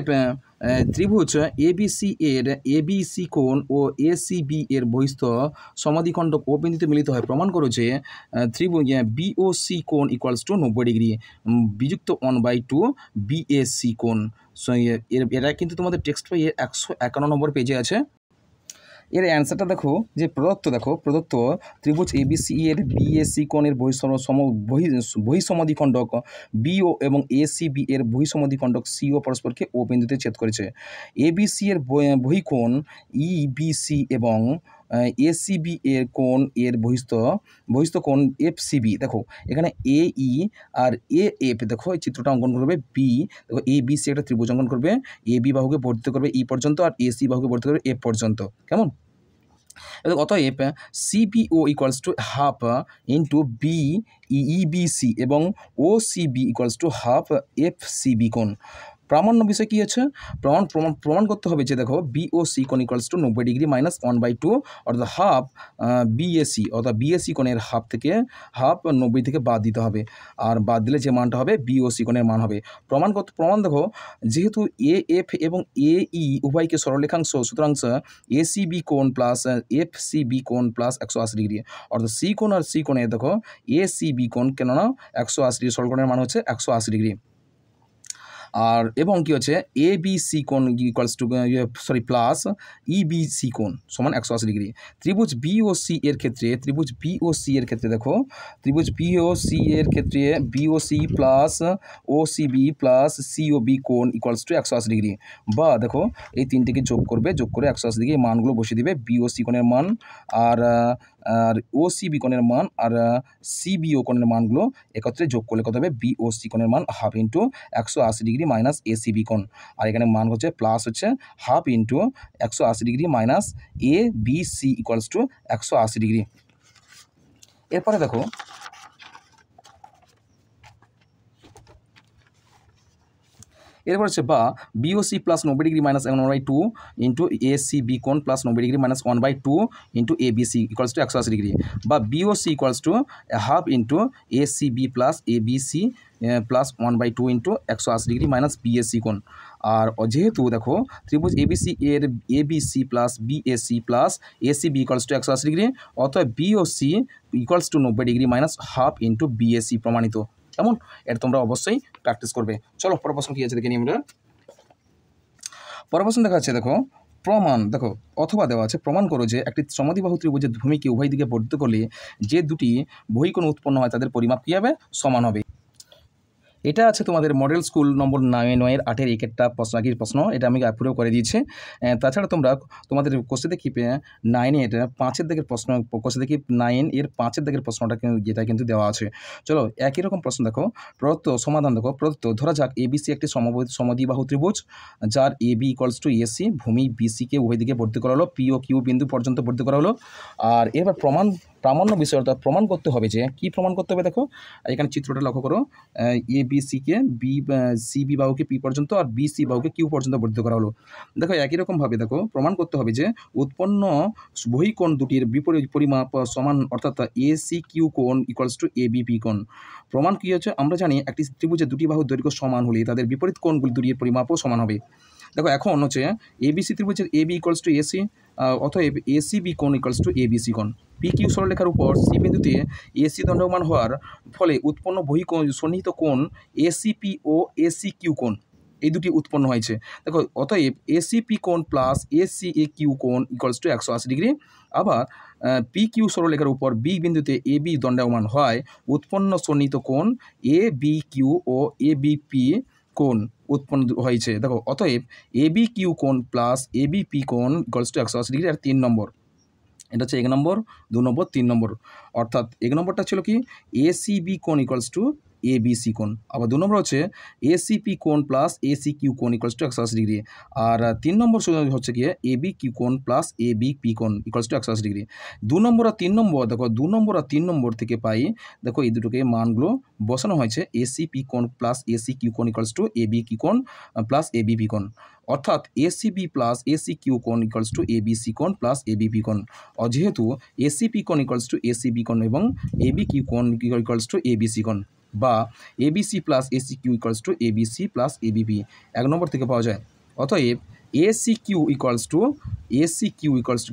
ত্রিভুজ ABC এর ABC কোণ ও ACB এর বহিস্থ সমাদ্বিখণ্ডক ও বিন্দুতে মিলিত হয়। প্রমাণ করো যে ত্রিভুজ BOC কোণ = 90 ডিগ্রি বিযুক্ত 1/2 BAC কোণ। এটা কিন্তু তোমাদের টেক্সট বইয়ে 151 নম্বর পেজে আছে। এর অ্যান্সারটা দেখো, যে প্রদত্ত ত্রিভুজ ABC এর BAC কোণের বহিঃসমদ্বিখণ্ডক BO এবং ACB এর বহিঃসমদ্বিখণ্ডক CO পরস্পরকে O বিন্দুতে ছেদ করেছে। ABC এর বহিঃকোণ EBC এবং এসিবি এর কোণ এর বহিস্থ কোণ এফসিবি। দেখো এখানে এই আর এএফ, দেখো এই চিত্রটা অঙ্কন করবে বি। দেখো এ বি সি একটা ত্রিভুজ অঙ্কন করবে, এ বি বাহুকে বর্ধিত করবে ই পর্যন্ত আর এসি বাহুকে বর্ধিত করবে এফ পর্যন্ত। কেমন? অতএব CPO equals to half into B EBC এবং O CB equals to half F CB কোণ। প্রামাণ্য বিষয় কী আছে? প্রমাণ করতে হবে যে দেখো বিওসি কোণ ইকুয়ালস টু 90 ডিগ্রি মাইনাস 1/2, অর্থাৎ হাফ বিএসি, অর্থাৎ বিএসি কোণের হাফ 90 থেকে বাদ দিতে হবে, আর বাদ দিলে যে মানটা হবে বিওসি কোণের মান হবে। প্রমাণ দেখো, যেহেতু এ এফ এবং এই উভয়কে সরলরেখাংশ, সুতরাং এসিবি কোণ প্লাস এফ সিবি কোণ প্লাস 180 ডিগ্রি, অর্থাৎ সি কোণ আর সি কোণে দেখো এসিবি কোণ, কেননা 180 ডিগ্রি, সরলকোণের মান হচ্ছে 180 ডিগ্রি। আর এবং কী হচ্ছে এ বি সি কোণ ইকুয়ালস টু প্লাস ইবিসি কোণ সমান 180 ডিগ্রি। ত্রিভুজ বি ও সি এর ক্ষেত্রে দেখো ত্রিভুজ বি ও সি এর ক্ষেত্রে বিওসি প্লাস ও সিবি প্লাস সিওবি কোণ ইকুয়ালস টু 180 ডিগ্রি। বা দেখো এই তিনটিকে যোগ করে 180 ডিগ্রি মানগুলো বসিয়ে দিবে, বিওসি কোণের মান আর ও সিবি কোণের মান আর সিবিও কোণের মানগুলো একত্রে যোগ করলে কত হবে? বিওসি কোণের মান half into 180 degree minus ACB কোণ, আর এখানে মান হচ্ছে প্লাস হচ্ছে half into 180 degree minus A B C equals to 180 degree. এরপরে দেখো এরপর হচ্ছে বা BOC plus 90 degree minus 1/2 into ACB কোণ plus 90 degree minus 1/2 into ABC equals to 180 degree, বা BOC equals to half into ACB plus ABC plus 1/2 into 180 degree minus BAC কোণ। আর যেহেতু দেখো ত্রিভুজ এবিসি এর ABC plus BAC plus ACB equals to 180 degree, অতএব BOC equals to 90 degree minus half into BAC প্রমাণিত। কেমন? এটা তোমরা অবশ্যই প্র্যাকটিস করবে। চলো পরের প্রশ্ন কী আছে দেখে নিই আমরা। পরের প্রশ্ন দেখা যাচ্ছে, দেখো প্রমাণ, দেখো অথবা দেওয়া আছে প্রমাণ করো যে একটি সমদ্বিবাহু ত্রিভুজের ভূমিকে উভয় দিকে বর্ধিত করলে যে দুটি বহিকোণ উৎপন্ন হয় তাদের পরিমাপ কী হবে? সমান হবে। এটা আছে তোমাদের মডেল স্কুল নম্বর 9 8-এর একটা প্রশ্ন, এটা আমি অ্যাপ্রুভ করে দিয়েছি। তাছাড়া তোমাদের কোশ্চেন দেখি 9-এর 5-এর দিকের প্রশ্ন, কোশ্চেন দেখি 9-এর 5-এর দিকের প্রশ্নটা যেটা কিন্তু দেওয়া আছে। চলো একই রকম প্রশ্ন দেখো, প্রদত্ত সমাধান দেখো। প্রদত্ত ধরা যাক এবিসি একটি সমদ্বিবাহু ত্রিভুজ যার A B equals to AC, ভূমি বিসিকে উভয় দিকে বর্ধিত করা হলো, পি ও কিউ বিন্দু পর্যন্ত বর্ধিত করা হলো। আর এবার প্রামাণ্য বিষয়, অর্থাৎ প্রমাণ করতে হবে যে কী প্রমাণ করতে হবে? দেখো এখানে চিত্রটা লক্ষ্য করো, এ বি সিকে সিবি বাহুকে পি পর্যন্ত আর বিসি বাহুকে কিউ পর্যন্ত বর্ধিত করা হলো। দেখো একই রকমভাবে দেখো প্রমাণ করতে হবে যে উৎপন্ন বহিকোণ দুটির বিপরীত পরিমাপ সমান, অর্থাৎ এ সি কিউ কোণ equals to A B P কোণ। প্রমাণ কী হচ্ছে? আমরা জানি একটি ত্রিভুজের দুটি বাহুর দৈর্ঘ্য সমান হলে তাদের বিপরীত কোণগুলি দুটির পরিমাপও সমান হবে। দেখো এখন হচ্ছে এবিসি ত্রিভুজের A B equals to AC, অতএব এসিবি কোণ ইকুয়ালস টু এবিসি কোণ। পি কিউ সরলরেখার উপর সি বিন্দুতে এসি দণ্ডমান হওয়ার ফলে উৎপন্ন বহিকোণ সন্নিহিত কোণ এসিপি ও এসি কিউ কোণ, এই দুটি উৎপন্ন হয়েছে। দেখো অতএব এসিপি কোণ প্লাস এসি এ কিউ কোণ ইকুয়ালস টু 180 ডিগ্রি। আবার পি কিউ সরলরেখার উপর বি বিন্দুতে এ বি দণ্ডায়মান হয় উৎপন্ন সন্নিহিত কোণ A B Q O A B P কোণ উৎপন্ন হয়েছে। দেখো অতএব এ বি কিউ কোণ প্লাস এ বি পি কোণ ইকুয়ালস টু 180 ডিগ্রি। আর 3 নম্বর, এটা হচ্ছে 1 নম্বর, 2 নম্বর, 3 নম্বর। অর্থাৎ 1 নম্বরটা ছিল কি এসিবি কোণ ইকুয়ালস টু এবিসি কোণ, আবার 2 নম্বর হচ্ছে এসিপি কোণ প্লাস এসি কিউ কোণ ইকুয়ালস টু 180 ডিগ্রি, আর 3 নম্বর হচ্ছে গিয়ে এবি কিউ কোণ প্লাস এবি পি কোণ ইকুয়ালস টু 180 ডিগ্রি। 2 নম্বর আর 3 নম্বর, দেখো 2 নম্বর আর 3 নম্বর থেকে পাই, দেখো এই দুটোকে মানগুলো বসানো হয়েছে এসিপি কোণ প্লাস এসি কিউ কোণ ইকুয়ালস টু এবি কিউ কোণ প্লাস এবি পি কোণ, অর্থাৎ এসিবি প্লাস এসি কিউ কোণ ইকুয়ালস টু এবিসি কোণ প্লাস এবিপি কোণ। যেহেতু এসিপি কোণ ইকুয়ালস টু এসিবি কোণ এবং এবি কিউ কোণ ইকুয়ালস টু এবিসি কোণ, বা ABC plus AC Q equals to ABC plus ABP 1 number থেকে পাওয়া যায়। অতএব এসি কিউ ইকুয়ালস টু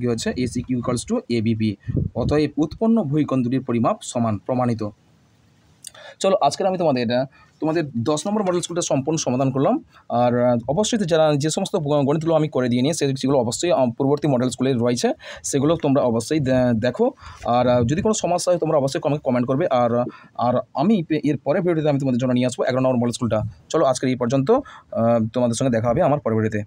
কী হচ্ছে AC Q equals two ABP, অতএব উৎপন্ন বহিকোণ দুটির পরিমাপ সমান, প্রমাণিত। চলো আজকের আমি তোমাদের 10 নম্বর মডেল স্কুলটা সম্পূর্ণ সমাধান করলাম। আর অবশ্যই যারা যে সমস্ত গণিতগুলো আমি করে দিয়ে নিই সেগুলো অবশ্যই পূর্ববর্তী মডেল স্কুলে রয়েছে, সেগুলো তোমরা অবশ্যই দেখো। আর যদি কোনো সমস্যা হয় তোমরা অবশ্যই কমেন্ট করবে। আর আমি এর পরের ভিডিওতে আমি তোমাদের জন্য নিয়ে আসবো 11 নম্বর মডেল স্কুলটা। চলো আজকের এই পর্যন্ত, তোমাদের সঙ্গে দেখা হবে আমার পরের ভিডিওতে।